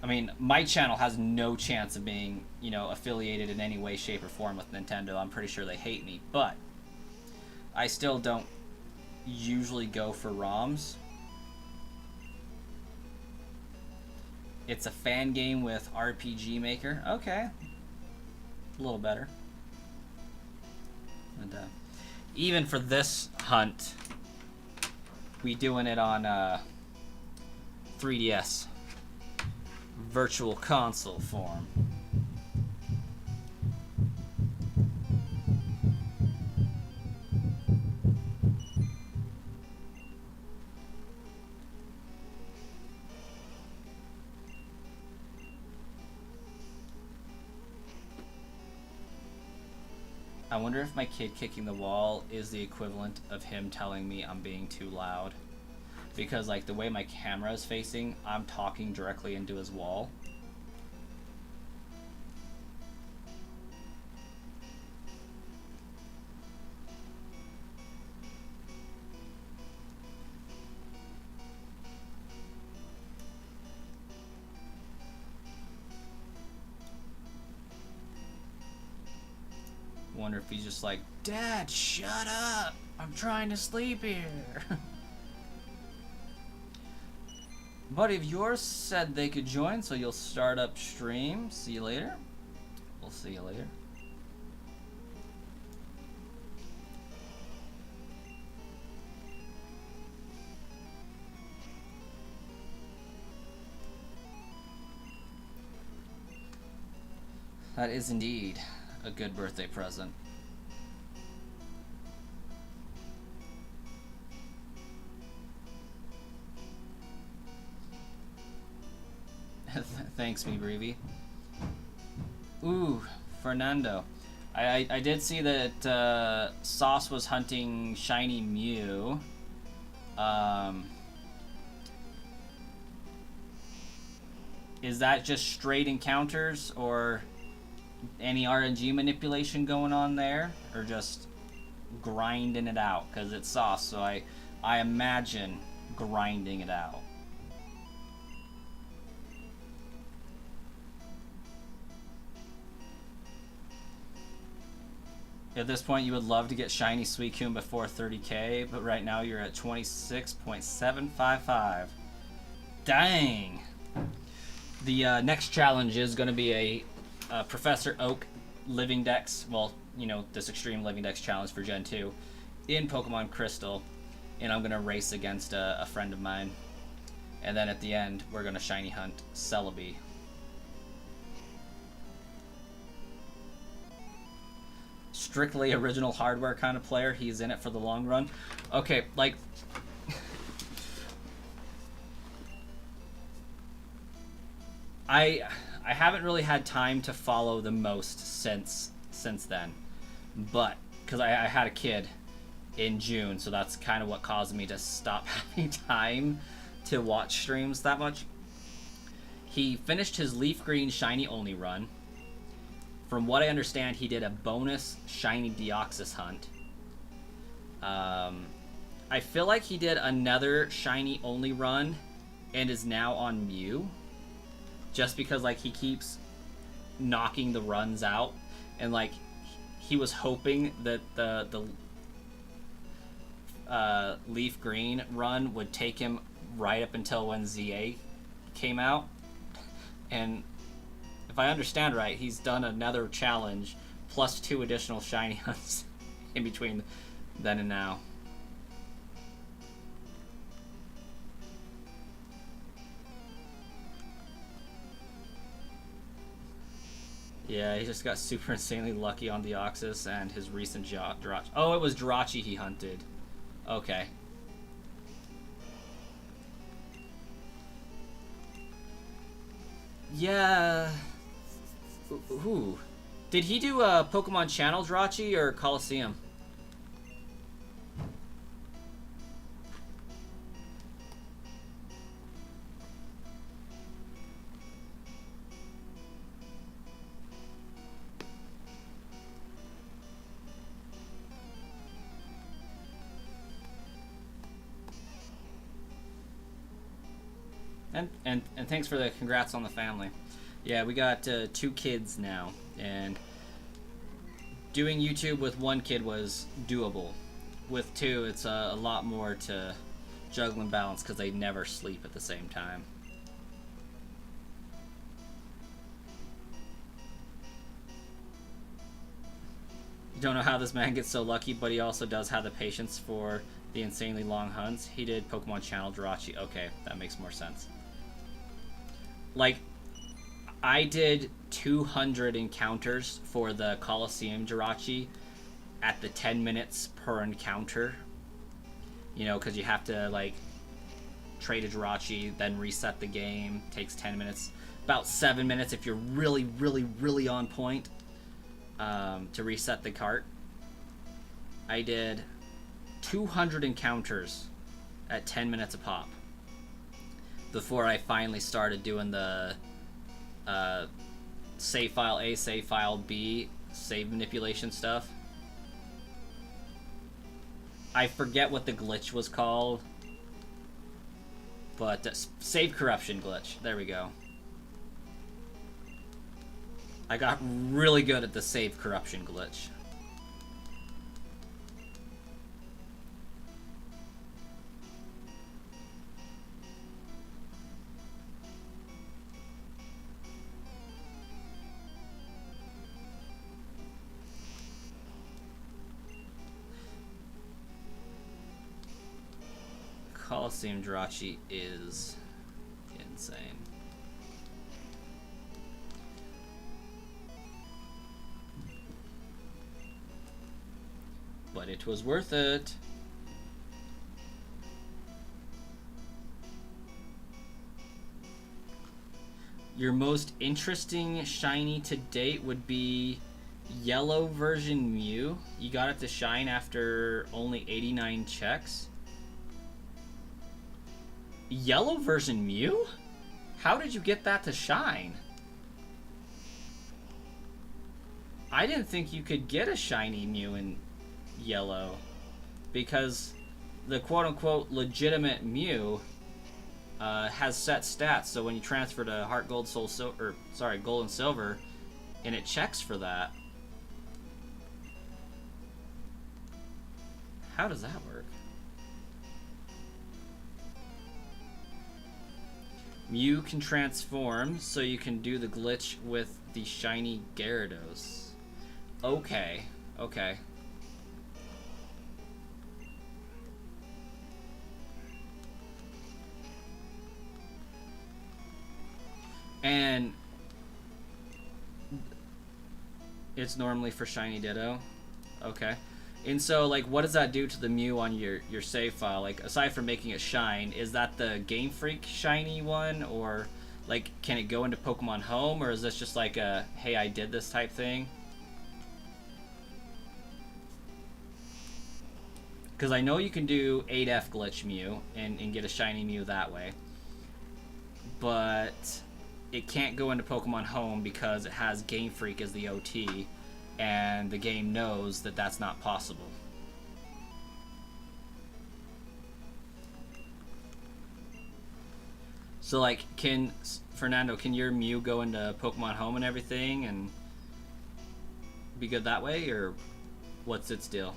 I mean, my channel has no chance of being, affiliated in any way, shape, or form with Nintendo. I'm pretty sure they hate me, but I still don't usually go for ROMs. It's a fan game with RPG Maker. Okay. A little better. And even for this hunt, we doing it on 3DS Virtual Console form. I wonder if my kid kicking the wall is the equivalent of him telling me I'm being too loud. Because, like, the way my camera is facing, I'm talking directly into his wall. Wonder if he's just like, Dad, shut up! I'm trying to sleep here. Buddy of yours said they could join, so you'll start up stream. See you later. We'll see you later. That is indeed a good birthday present. Thanks, me Breevy. Ooh, Fernando. I did see that Sauce was hunting Shiny Mew. Is that just straight encounters, or any RNG manipulation going on there, or just grinding it out? Because it's Sauce, so I imagine grinding it out. At this point, you would love to get Shiny Suicune before 30k, but right now you're at 26.755. Dang! The next challenge is going to be a Professor Oak Living Dex, well, this Extreme Living Dex challenge for Gen 2 in Pokemon Crystal. and I'm gonna race against a friend of mine, and then at the end we're gonna shiny hunt Celebi. Strictly original hardware kind of player. He's in it for the long run. Okay, like I haven't really had time to follow the most since then, but because I had a kid in June, so that's kind of what caused me to stop having time to watch streams that much. He finished his Leaf Green Shiny Only run. From what I understand, he did a bonus Shiny Deoxys hunt. I feel like he did another Shiny Only run and is now on Mew. Just because, like, he keeps knocking the runs out. And, like, he was hoping that the Leaf Green run would take him right up until when ZA came out. And if I understand right, he's done another challenge plus 2 additional shiny hunts in between then and now. Yeah, he just got super insanely lucky on Deoxys and his recent Jirachi. Oh, it was Jirachi he hunted. Okay. Yeah. Ooh. Did he do Pokemon Channel Jirachi or Coliseum? And thanks for the congrats on the family. Yeah, we got 2 kids now, and doing YouTube with 1 kid was doable. With 2, it's a lot more to juggle and balance because they never sleep at the same time. You don't know how this man gets so lucky, but he also does have the patience for the insanely long hunts. He did Pokemon Channel Jirachi. Okay, that makes more sense. Like, I did 200 encounters for the Coliseum Jirachi at the 10 minutes per encounter. You know, because you have to, like, trade a Jirachi, then reset the game. Takes 10 minutes. About 7 minutes if you're really, really, really on point to reset the cart. I did 200 encounters at 10 minutes a pop before I finally started doing the save file A, save file B, save manipulation stuff. I forget what the glitch was called, but save corruption glitch. There we go. I got really good at the save corruption glitch. Coliseum Jirachi is insane. But it was worth it. Your most interesting shiny to date would be yellow version Mew. You got it to shine after only 89 checks. Yellow version Mew? How did you get that to shine? I didn't think you could get a shiny Mew in yellow, because the quote-unquote legitimate Mew has set stats, so when you transfer to Heart Gold, Soul Silver, Gold and Silver, and it checks for that. How does that work? Mew can transform, so you can do the glitch with the shiny Gyarados. Okay, okay. And it's normally for shiny Ditto. Okay. And so, like, what does that do to the Mew on your save file? Like, aside from making it shine, is that the Game Freak shiny one? Or, like, can it go into Pokemon Home? Or is this just like a, hey, I did this type thing? Because I know you can do 8F Glitch Mew and get a shiny Mew that way. But it can't go into Pokemon Home because it has Game Freak as the OT. And the game knows that that's not possible. So, like, Fernando, can your Mew go into Pokemon Home and everything and be good that way, or what's its deal?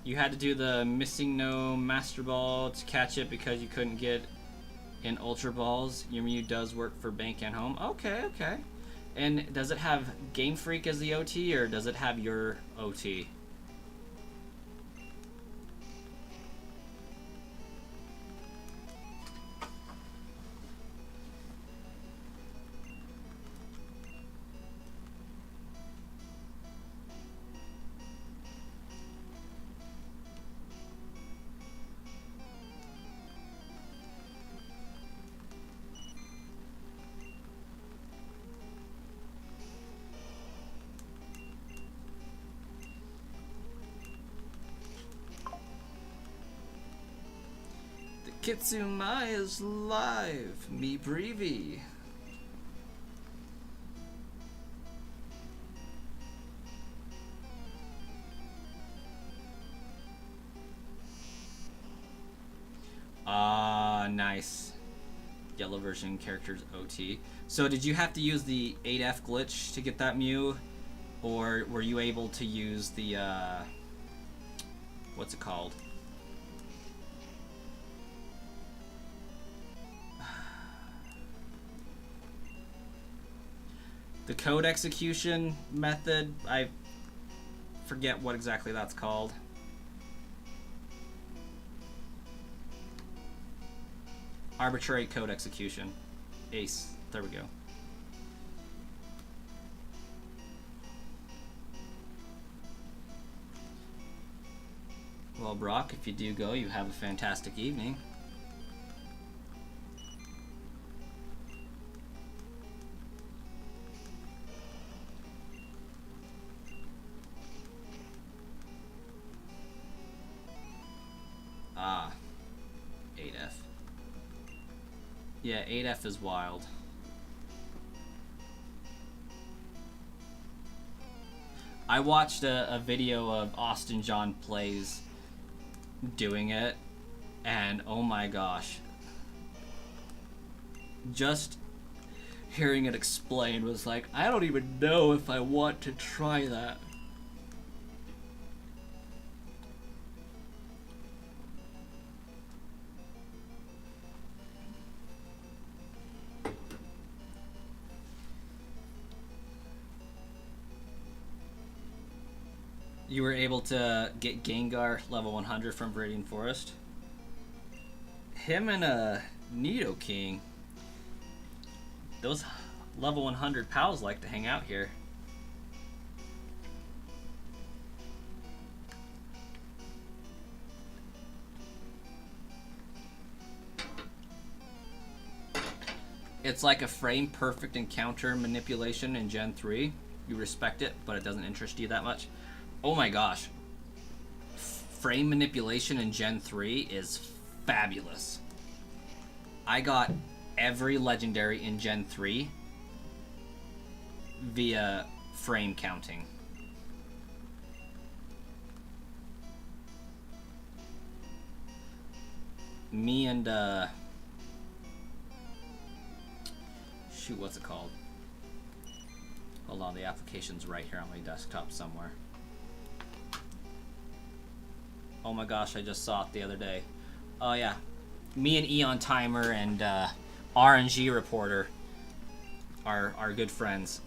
You had to do the missing no Master Ball to catch it because you couldn't get in Ultra Balls. Your Mew does work for Bank and Home. Okay, okay. And does it have Game Freak as the OT, or does it have your OT? Kitsumai is live, me breevy. Ah, nice. Yellow version characters OT. So did you have to use the 8F glitch to get that Mew? Or were you able to use the, what's it called? The code execution method, I forget what exactly that's called. Arbitrary code execution. Ace. There we go. Well, Brock, if you do go, you have a fantastic evening. Ah, 8F. Yeah, 8F is wild. I watched a video of Austin John Plays doing it, and oh my gosh. Just hearing it explained was like, I don't even know if I want to try that. You were able to get Gengar level 100 from Viridian Forest. Him and Nidoking. Those level 100 pals like to hang out here. It's like a frame perfect encounter manipulation in Gen 3. You respect it, but it doesn't interest you that much. Oh my gosh. Frame manipulation in Gen 3 is fabulous. I got every legendary in Gen 3 via frame counting. Me and shoot, what's it called? Hold on, the application's right here on my desktop somewhere. Oh my gosh, I just saw it the other day. Oh yeah, me and Eon Timer and RNG Reporter are good friends.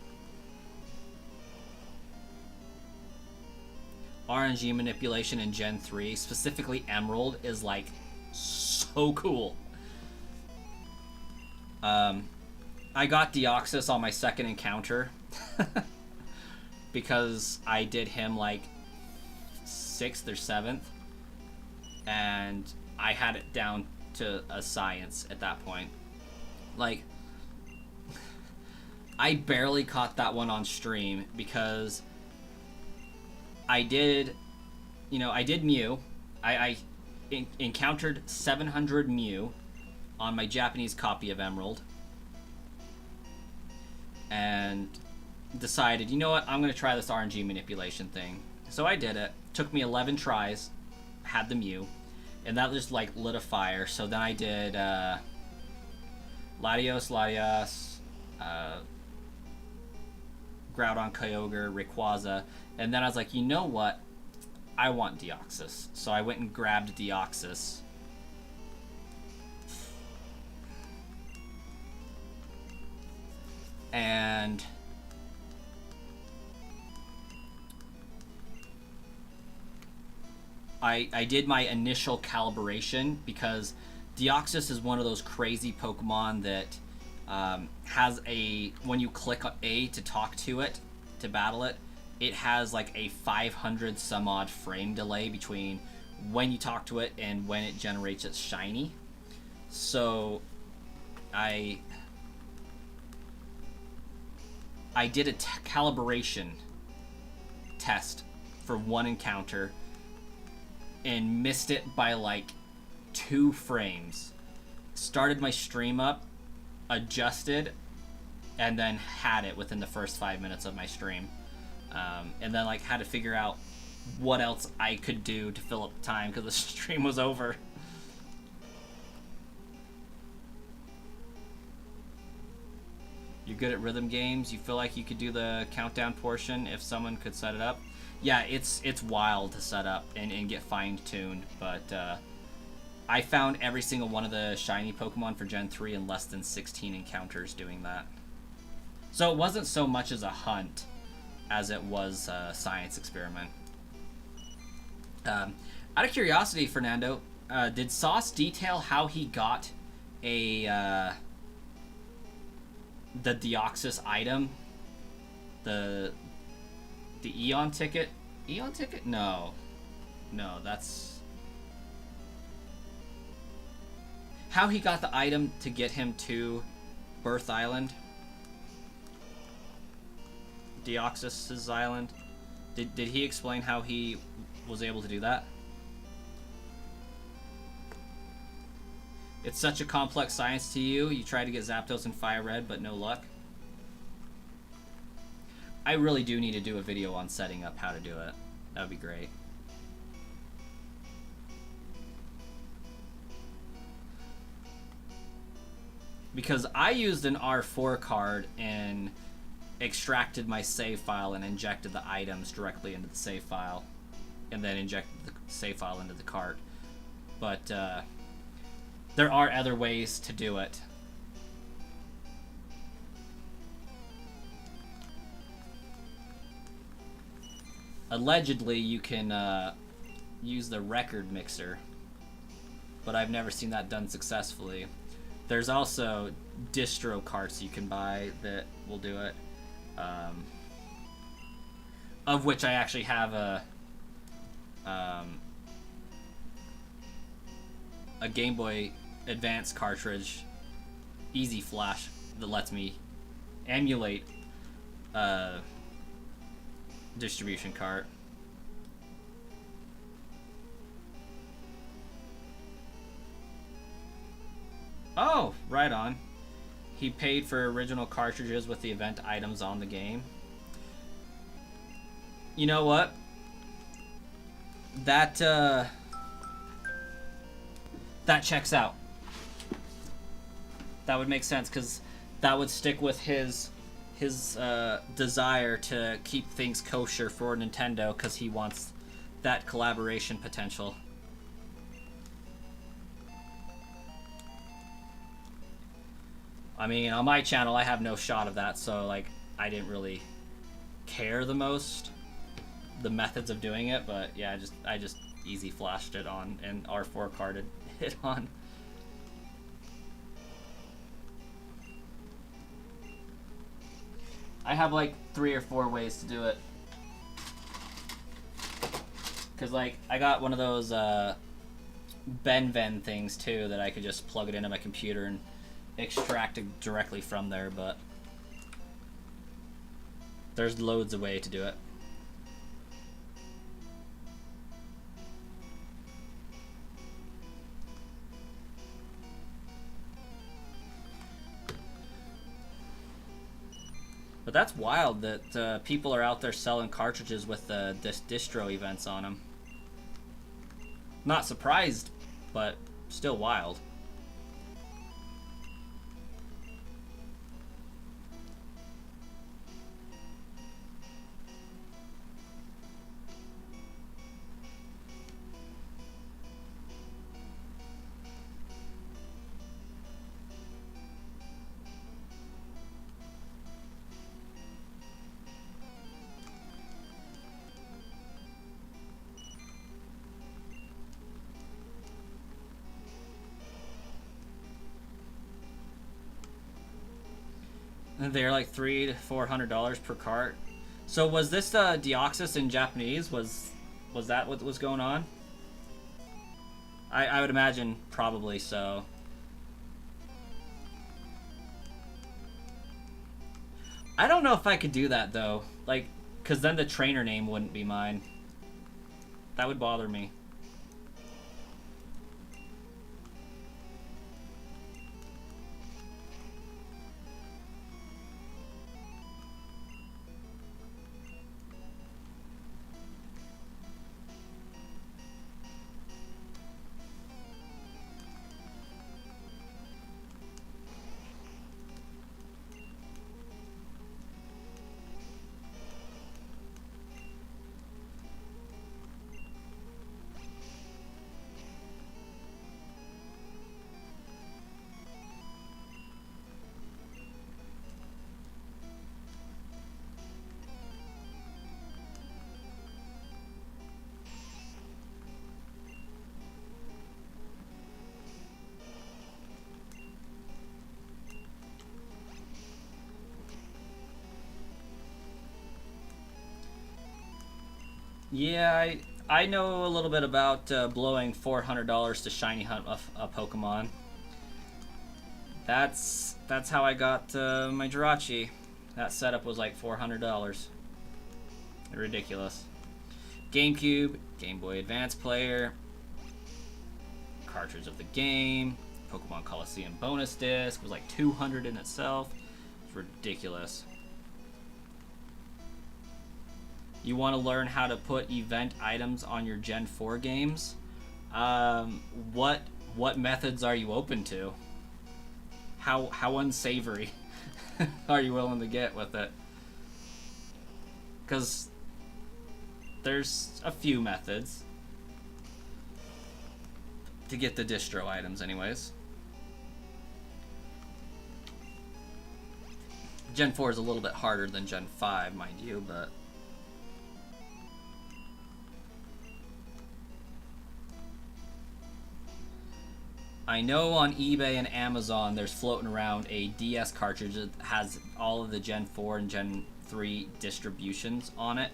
RNG manipulation in Gen 3, specifically Emerald, is like so cool. I got Deoxys on my second encounter because I did him like 6th or 7th, and I had it down to a science at that point. Like, I barely caught that one on stream because I did Mew. I encountered 700 Mew on my Japanese copy of Emerald, and decided, you know what, I'm going to try this RNG manipulation thing. So I did it. Took me 11 tries, had the Mew, and that just like lit a fire. So then I did Latios, Groudon, Kyogre, Rayquaza, and then I was like, you know what? I want Deoxys. So I went and grabbed Deoxys. And I did my initial calibration because Deoxys is one of those crazy Pokemon that has when you click A to talk to it, to battle it, it has like a 500 some odd frame delay between when you talk to it and when it generates its shiny. So I did a calibration test for one encounter and missed it by like 2 frames. Started my stream up, adjusted, and then had it within the first 5 minutes of my stream. And then like had to figure out what else I could do to fill up the time because the stream was over. You're good at rhythm games. You feel like you could do the countdown portion if someone could set it up. Yeah, it's wild to set up and get fine-tuned, but I found every single one of the shiny Pokemon for Gen 3 in less than 16 encounters doing that. So it wasn't so much as a hunt as it was a science experiment. Out of curiosity, Fernando, did Sauce detail how he got the Deoxys item? The Eon ticket? Eon ticket? No, that's how he got the item to get him to Birth Island, Deoxys' island. Did he explain how he was able to do that? It's such a complex science to you. You tried to get Zapdos and Fire Red, but no luck. I really do need to do a video on setting up how to do it. That would be great. Because I used an R4 card and extracted my save file and injected the items directly into the save file, and then injected the save file into the cart. But there are other ways to do it. Allegedly, you can use the record mixer, but I've never seen that done successfully. There's also distro carts you can buy that will do it, of which I actually have a Game Boy Advance cartridge, Easy Flash, that lets me emulate distribution cart. Oh, right on. He paid for original cartridges with the event items on the game. You know what? That checks out. That would make sense, because that would stick with his desire to keep things kosher for Nintendo because he wants that collaboration potential. I mean, on my channel, I have no shot of that, so like I didn't really care the most the methods of doing it, but yeah, I just easy flashed it on and R4 carded it on. I have like 3 or 4 ways to do it. Cause like I got one of those Benven things too that I could just plug it into my computer and extract it directly from there, but there's loads of ways to do it. But that's wild that people are out there selling cartridges with the distro events on them. Not surprised, but still wild. They're like $300 to $400 per cart. So was this Deoxys in Japanese? Was that what was going on? I would imagine probably so. I don't know if I could do that though, like, cause then the trainer name wouldn't be mine. That would bother me. Yeah, I know a little bit about blowing $400 to shiny hunt a Pokemon. That's how I got my Jirachi. That setup was like $400. Ridiculous. GameCube, Game Boy Advance player, cartridge of the game, Pokemon Coliseum bonus disc was like $200 in itself. It's ridiculous. You want to learn how to put event items on your Gen 4 games? What methods are you open to? How unsavory are you willing to get with it? Because there's a few methods to get the distro items anyways. Gen 4 is a little bit harder than Gen 5, mind you, but I know on eBay and Amazon there's floating around a DS cartridge that has all of the Gen 4 and Gen 3 distributions on it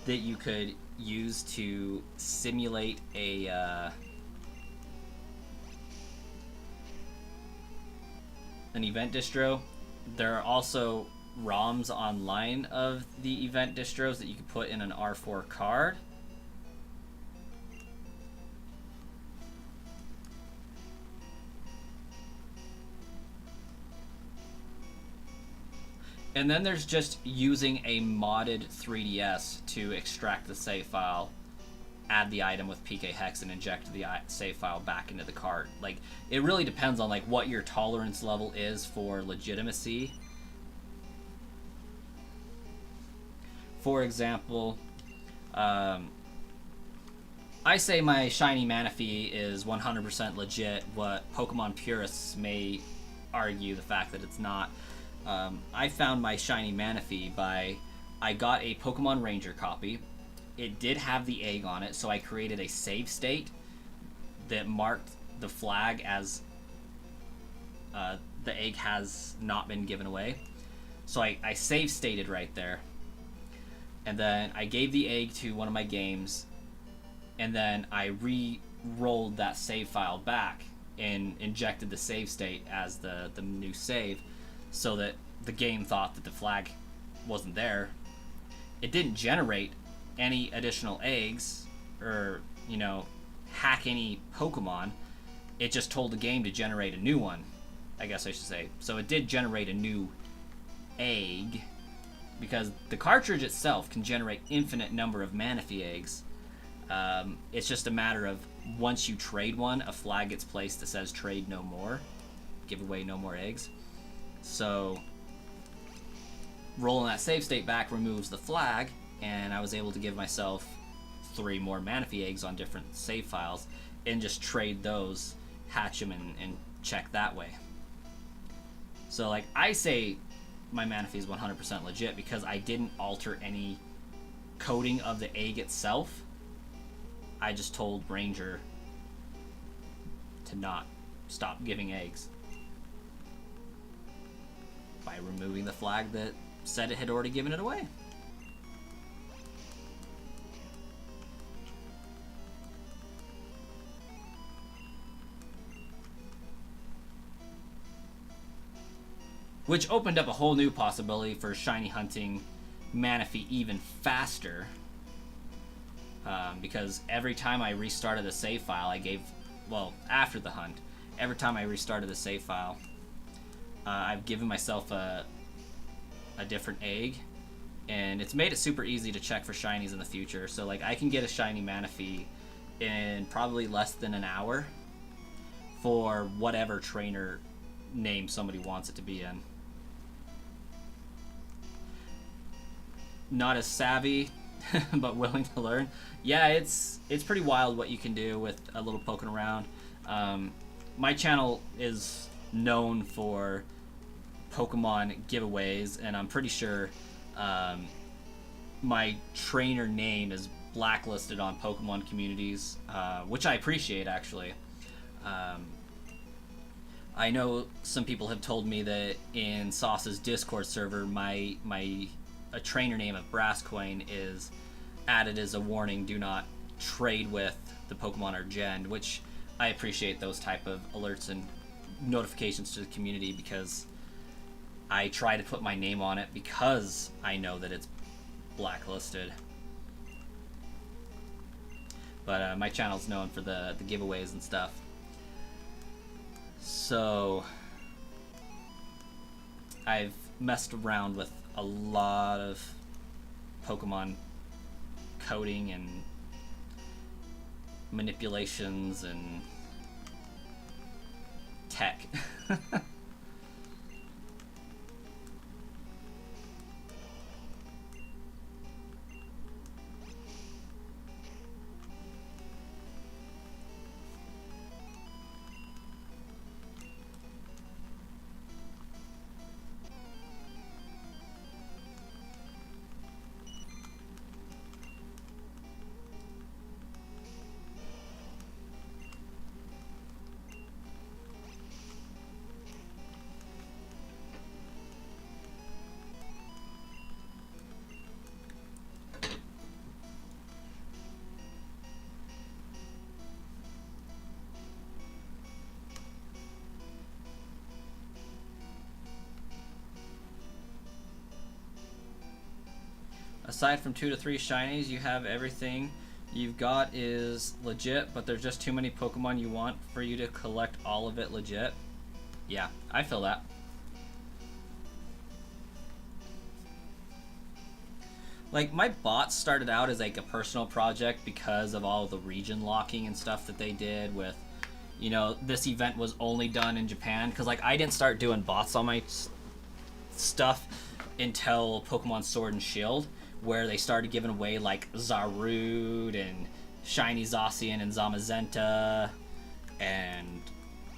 that you could use to simulate a an event distro. There are also ROMs online of the event distros that you can put in an R4 card. And then there's just using a modded 3DS to extract the save file add the item with PK Hex and inject the save file back into the cart. Like, it really depends on like what your tolerance level is for legitimacy. For example, I say my shiny Manaphy is 100% legit. What Pokemon purists may argue the fact that it's not. I found my shiny Manaphy by I got a Pokemon Ranger copy. It did have the egg on it, so I created a save state that marked the flag as the egg has not been given away. So I save stated right there. And then I gave the egg to one of my games, and then I re-rolled that save file back and injected the save state as the new save, so that the game thought that the flag wasn't there. It didn't generate any additional eggs or, you know, hack any Pokemon. It just told the game to generate a new one, I guess I should say. So it did generate a new egg, because the cartridge itself can generate infinite number of Manaphy eggs. It's just a matter of once you trade one, a flag gets placed that says trade no more, give away no more eggs. So rolling that save state back removes the flag, and I was able to give myself 3 more Manaphy eggs on different save files and just trade those, hatch them, and check that way. So like, I say my Manaphy is 100% legit because I didn't alter any coding of the egg itself. I just told Ranger to not stop giving eggs by removing the flag that said it had already given it away. Which opened up a whole new possibility for shiny hunting Manaphy even faster. Because every time I restarted the save file, after the hunt, every time I restarted the save file, I've given myself a different egg, and it's made it super easy to check for shinies in the future. So like, I can get a shiny Manaphy in probably less than an hour for whatever trainer name somebody wants it to be in. Not as savvy, but willing to learn. Yeah, it's pretty wild what you can do with a little poking around. My channel is known for Pokemon giveaways, and I'm pretty sure my trainer name is blacklisted on Pokemon communities, which I appreciate, actually. I know some people have told me that in Sauce's Discord server, a trainer name of Brasscoin is added as a warning: do not trade with the Pokemon or Gen, which I appreciate those type of alerts and notifications to the community, because I try to put my name on it because I know that it's blacklisted. But my channel's known for the giveaways and stuff. So I've messed around with a lot of Pokemon coding and manipulations and tech. Aside from 2 to 3 shinies, you have everything you've got is legit, but there's just too many Pokemon you want for you to collect all of it legit. Yeah, I feel that. Like, my bots started out as like a personal project because of all the region locking and stuff that they did with, you know, this event was only done in Japan. Because, like, I didn't start doing bots on my stuff until Pokemon Sword and Shield, where they started giving away, like, Zarude and Shiny Zacian and Zamazenta and,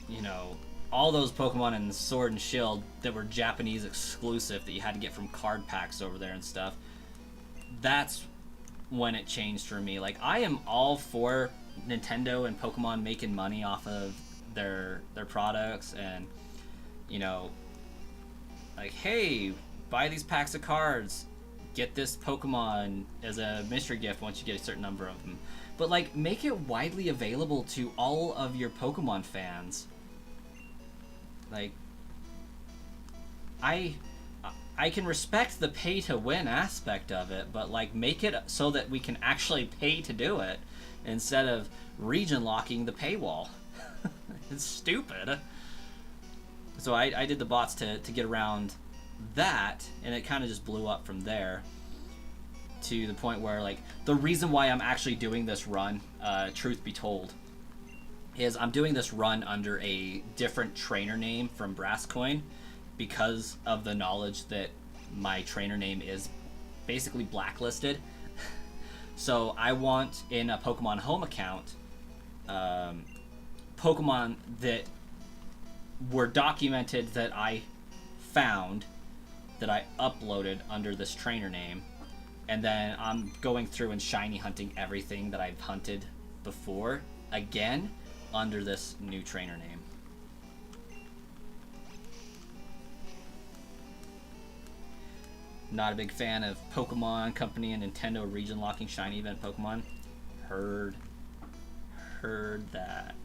you know, all those Pokemon in Sword and Shield that were Japanese exclusive that you had to get from card packs over there and stuff. That's when it changed for me. Like, I am all for Nintendo and Pokemon making money off of their products, and, you know, like, hey, buy these packs of cards, get this Pokemon as a mystery gift once you get a certain number of them. But, like, make it widely available to all of your Pokemon fans. Like, I can respect the pay to win aspect of it, but, like, make it so that we can actually pay to do it instead of region locking the paywall. It's stupid. So I did the bots to get around that, and it kind of just blew up from there to the point where, like, the reason why I'm actually doing this run, truth be told, is I'm doing this run under a different trainer name from Brasscoin, because of the knowledge that my trainer name is basically blacklisted. So I want, in a Pokemon Home account, Pokemon that were documented that I found, that I uploaded under this trainer name, and then I'm going through and shiny hunting everything that I've hunted before again under this new trainer name. Not a big fan of Pokemon Company and Nintendo region locking shiny event Pokemon. Heard that.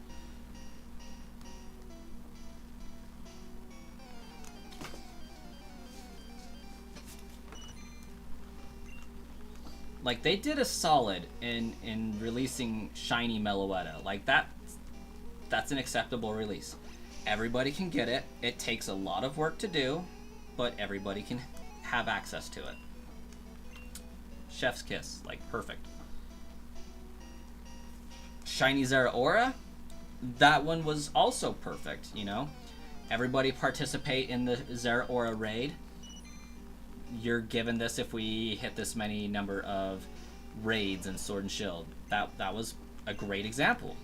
Like, they did a solid in releasing shiny Meloetta. Like, that's an acceptable release. Everybody can get it. It takes a lot of work to do, but everybody can have access to it. Chef's kiss, like, perfect. Shiny Zeraora, that one was also perfect, you know? Everybody participate in the Zeraora raid. You're given this if we hit this many number of raids in Sword and Shield. That was a great example.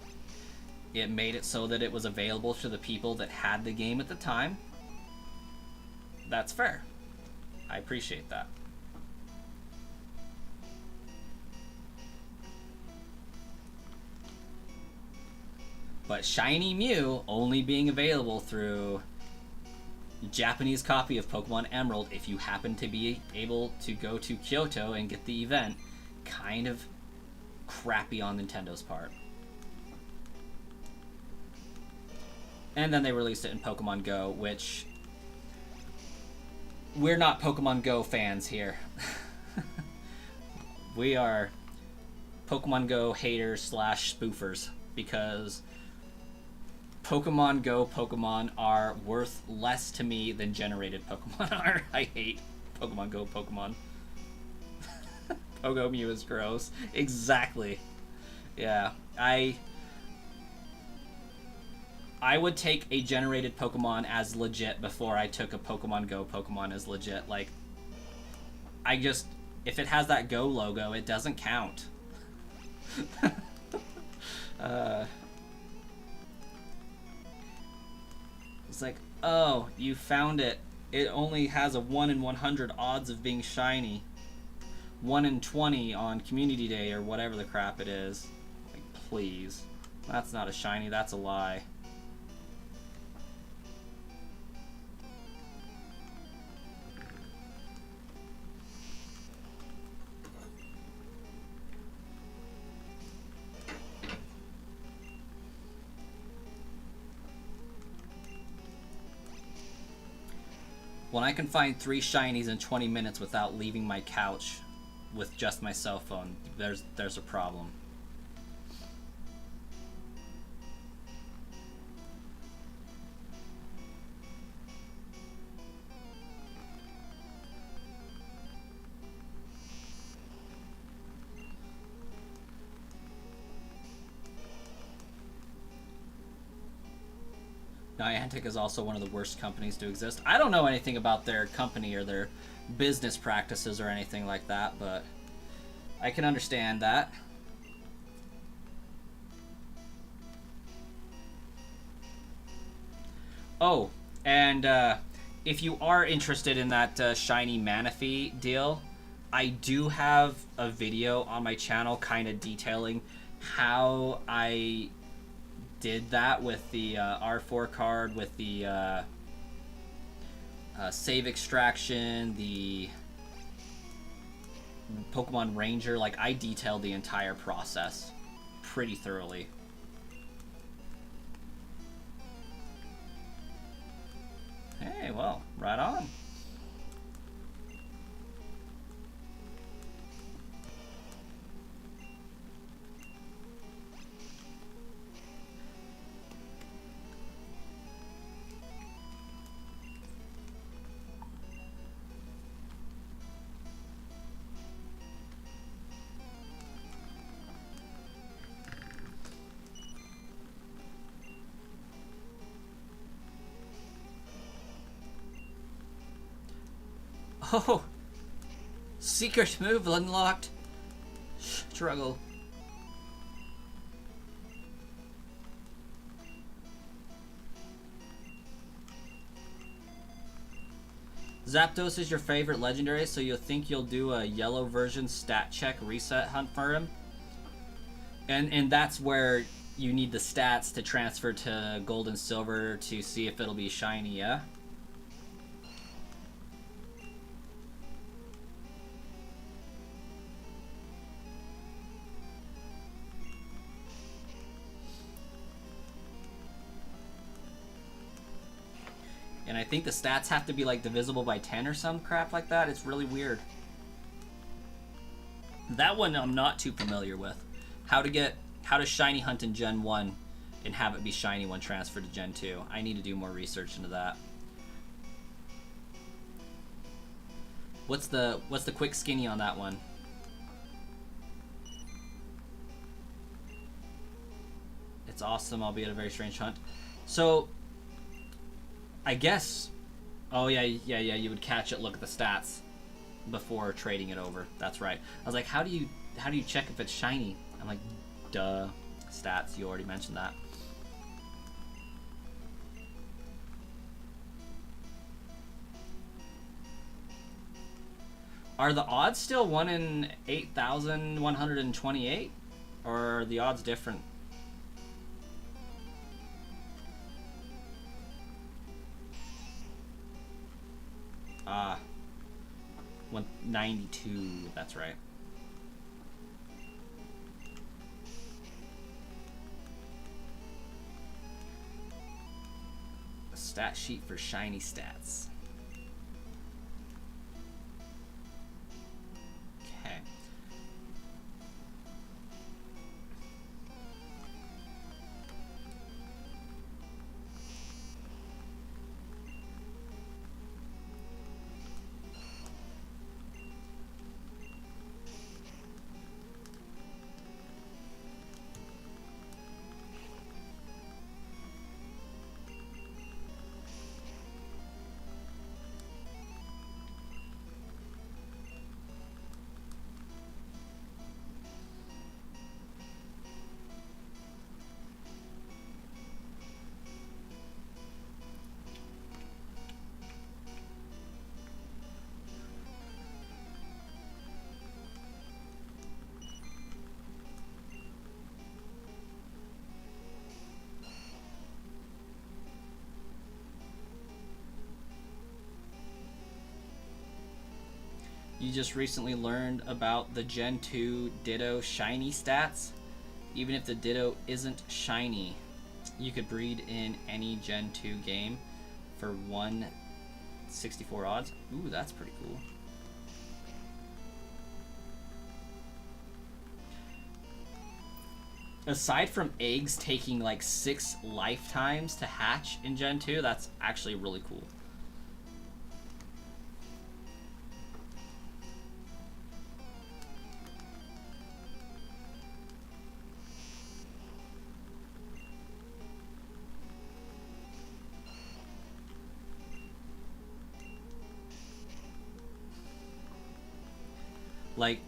It made it so that it was available to the people that had the game at the time. That's fair. I appreciate that. But Shiny Mew only being available through Japanese copy of Pokemon Emerald, if you happen to be able to go to Kyoto and get the event, kind of crappy on Nintendo's part. And then they released it in Pokemon Go, which, we're not Pokemon Go fans here. We are Pokemon Go haters / spoofers, because Pokemon Go Pokemon are worth less to me than generated Pokemon are. I hate Pokemon Go Pokemon. Pogo Mew is gross. Exactly. Yeah, I would take a generated Pokemon as legit before I took a Pokemon Go Pokemon as legit. Like, if it has that Go logo, it doesn't count. It's like, oh, you found it. It only has a 1 in 100 odds of being shiny. 1 in 20 on Community Day or whatever the crap it is. Like, please. That's not a shiny, that's a lie. When I can find 3 shinies in 20 minutes without leaving my couch with just my cell phone, there's a problem. Niantic is also one of the worst companies to exist. I don't know anything about their company or their business practices or anything like that, but I can understand that. Oh, and if you are interested in that shiny Manaphy deal, I do have a video on my channel kind of detailing how I did that with the R4 card, with the save extraction, the Pokemon Ranger. Like, I detailed the entire process pretty thoroughly. Hey, well, right on. Oh, secret move unlocked. Struggle. Zapdos is your favorite legendary, so you'll think you'll do a yellow version stat check reset hunt for him. And that's where you need the stats to transfer to gold and silver to see if it'll be shiny, yeah? And I think the stats have to be like divisible by 10 or some crap like that. It's really weird. That one I'm not too familiar with. How to shiny hunt in Gen 1 and have it be shiny when transferred to Gen 2. I need to do more research into that. What's the quick skinny on that one? It's awesome, albeit a very strange hunt. So I guess, oh yeah, you would catch it, look at the stats before trading it over. That's right. I was like, how do you check if it's shiny? I'm like, duh, stats, you already mentioned that. Are the odds still 1 in 8,128? Or are the odds different? Ah, 192, that's right. A stat sheet for shiny stats. Okay. You just recently learned about the Gen 2 Ditto shiny stats. Even if the Ditto isn't shiny, you could breed in any Gen 2 game for 164 odds. Ooh, that's pretty cool. Aside from eggs taking like 6 lifetimes to hatch in Gen 2, that's actually really cool. Like,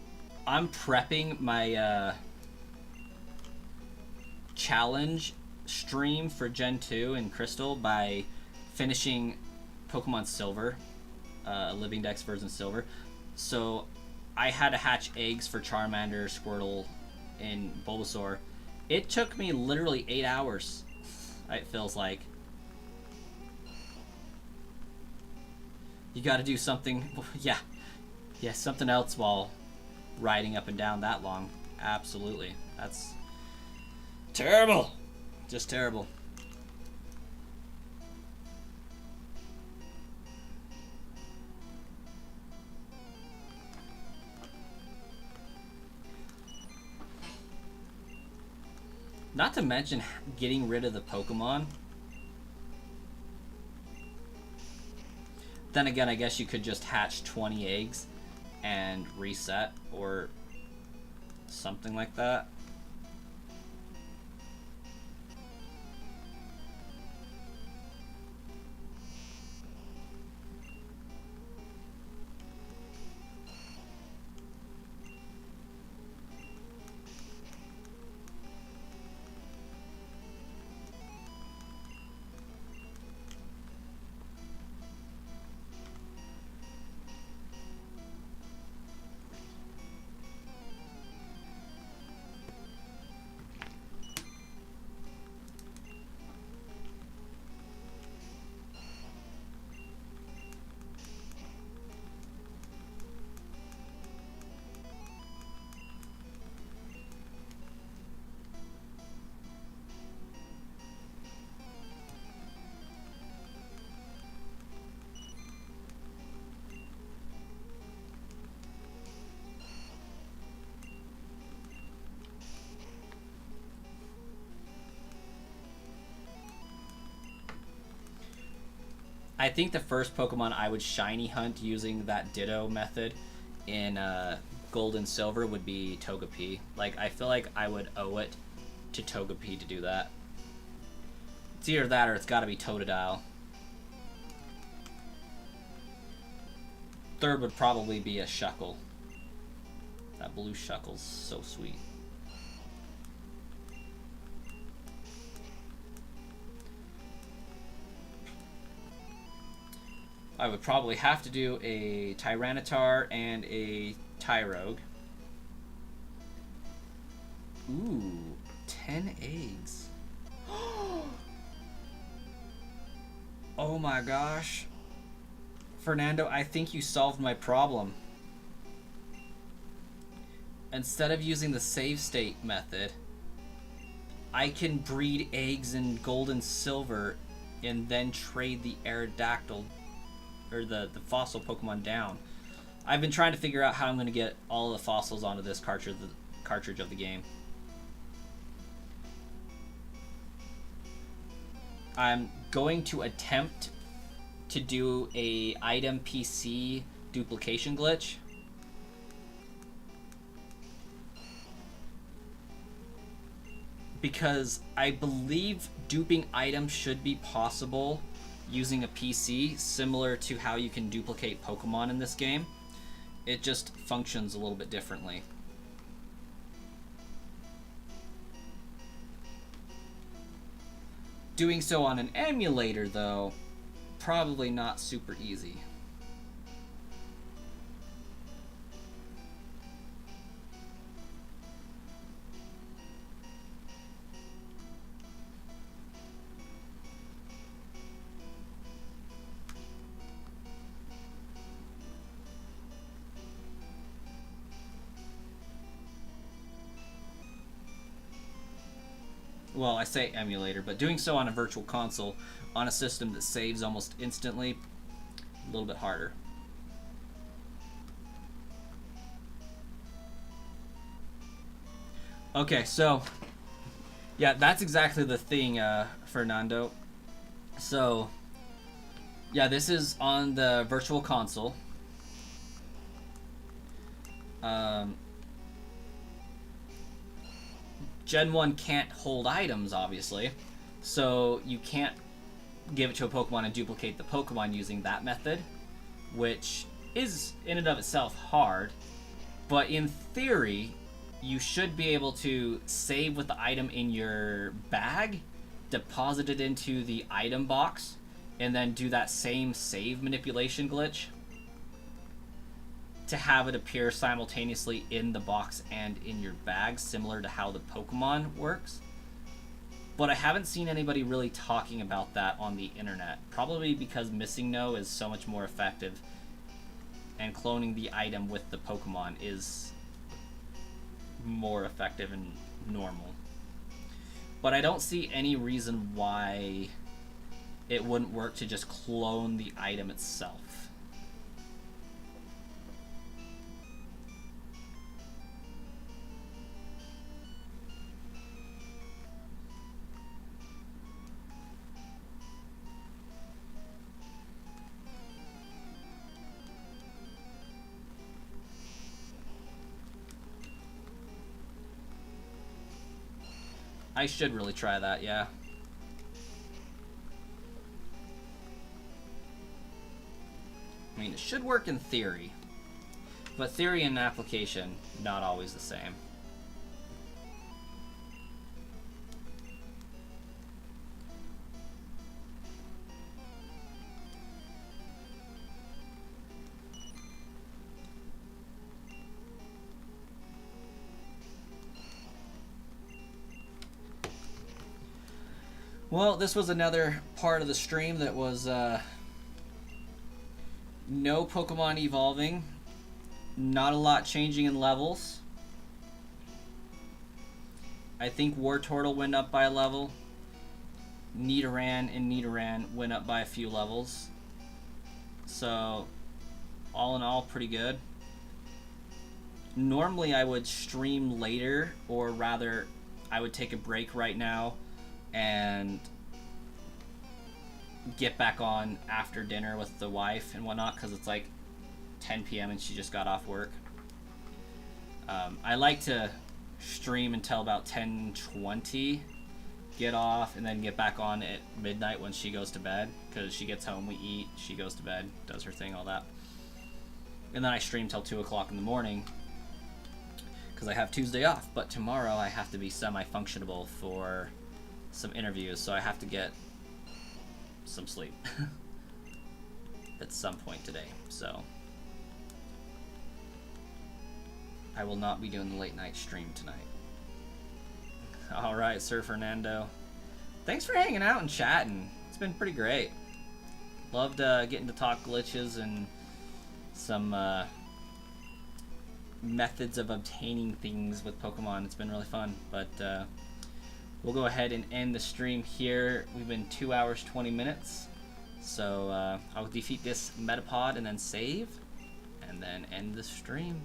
I'm prepping my challenge stream for Gen 2 in Crystal by finishing Pokemon Silver, Living Dex version Silver. So I had to hatch eggs for Charmander, Squirtle, and Bulbasaur. It took me literally 8 hours, it feels like. You gotta do something, yeah, something else while riding up and down that long. Absolutely. That's terrible. Just terrible. Not to mention getting rid of the Pokemon. Then again, I guess you could just hatch 20 eggs and reset or something like that. I think the first Pokemon I would shiny hunt using that Ditto method in Gold and Silver would be Togepi. Like, I feel like I would owe it to Togepi to do that. It's either that or it's gotta be Totodile. Third would probably be a Shuckle. That blue Shuckle's so sweet. I would probably have to do a Tyranitar and a Tyrogue. Ooh, 10 eggs. Oh my gosh. Fernando, I think you solved my problem. Instead of using the save state method, I can breed eggs in Gold and Silver and then trade the Aerodactyl or the fossil Pokemon down. I've been trying to figure out how I'm going to get all the fossils onto this cartridge of the game. I'm going to attempt to do a item PC duplication glitch. Because I believe duping items should be possible using a PC, similar to how you can duplicate Pokemon in this game. It just functions a little bit differently. Doing so on an emulator, though, probably not super easy. Well, I say emulator, but doing so on a virtual console on a system that saves almost instantly, a little bit harder. Okay, so yeah, that's exactly the thing, Fernando. So yeah, this is on the virtual console. Gen 1 can't hold items, obviously, so you can't give it to a Pokemon and duplicate the Pokemon using that method, which is in and of itself hard. But in theory, you should be able to save with the item in your bag, deposit it into the item box, and then do that same save manipulation glitch to have it appear simultaneously in the box and in your bag, similar to how the Pokemon works. But I haven't seen anybody really talking about that on the internet, probably because Missing No is so much more effective and cloning the item with the Pokemon is more effective and normal. But I don't see any reason why it wouldn't work to just clone the item itself. I should really try that, yeah. I mean, it should work in theory, but theory and application, not always the same. Well, this was another part of the stream that was no Pokemon evolving, not a lot changing in levels. I think Wartortle went up by a level. Nidoran and Nidoran went up by a few levels. So, all in all, pretty good. Normally I would stream later, or rather, I would take a break right now and get back on after dinner with the wife and whatnot, because it's like 10 p.m. and she just got off work. I like to stream until about 10:20, get off, and then get back on at midnight when she goes to bed, because she gets home, we eat, she goes to bed, does her thing, all that. And then I stream till 2 o'clock in the morning, because I have Tuesday off, but tomorrow I have to be semi-functionable for some interviews, so I have to get some sleep at some point today. So I will not be doing the late night stream tonight. Alright, Sir Fernando, thanks for hanging out and chatting. It's been pretty great. Loved getting to talk glitches and some methods of obtaining things with Pokemon. It's been really fun, but we'll go ahead and end the stream here. We've been 2 hours, 20 minutes. So I'll defeat this Metapod and then save, and then end the stream.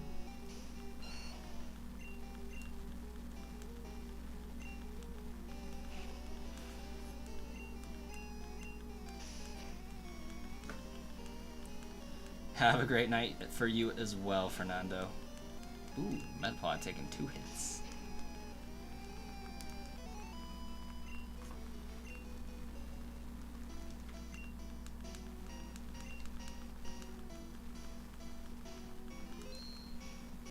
Have a great night for you as well, Fernando. Ooh, Metapod taking 2 hits.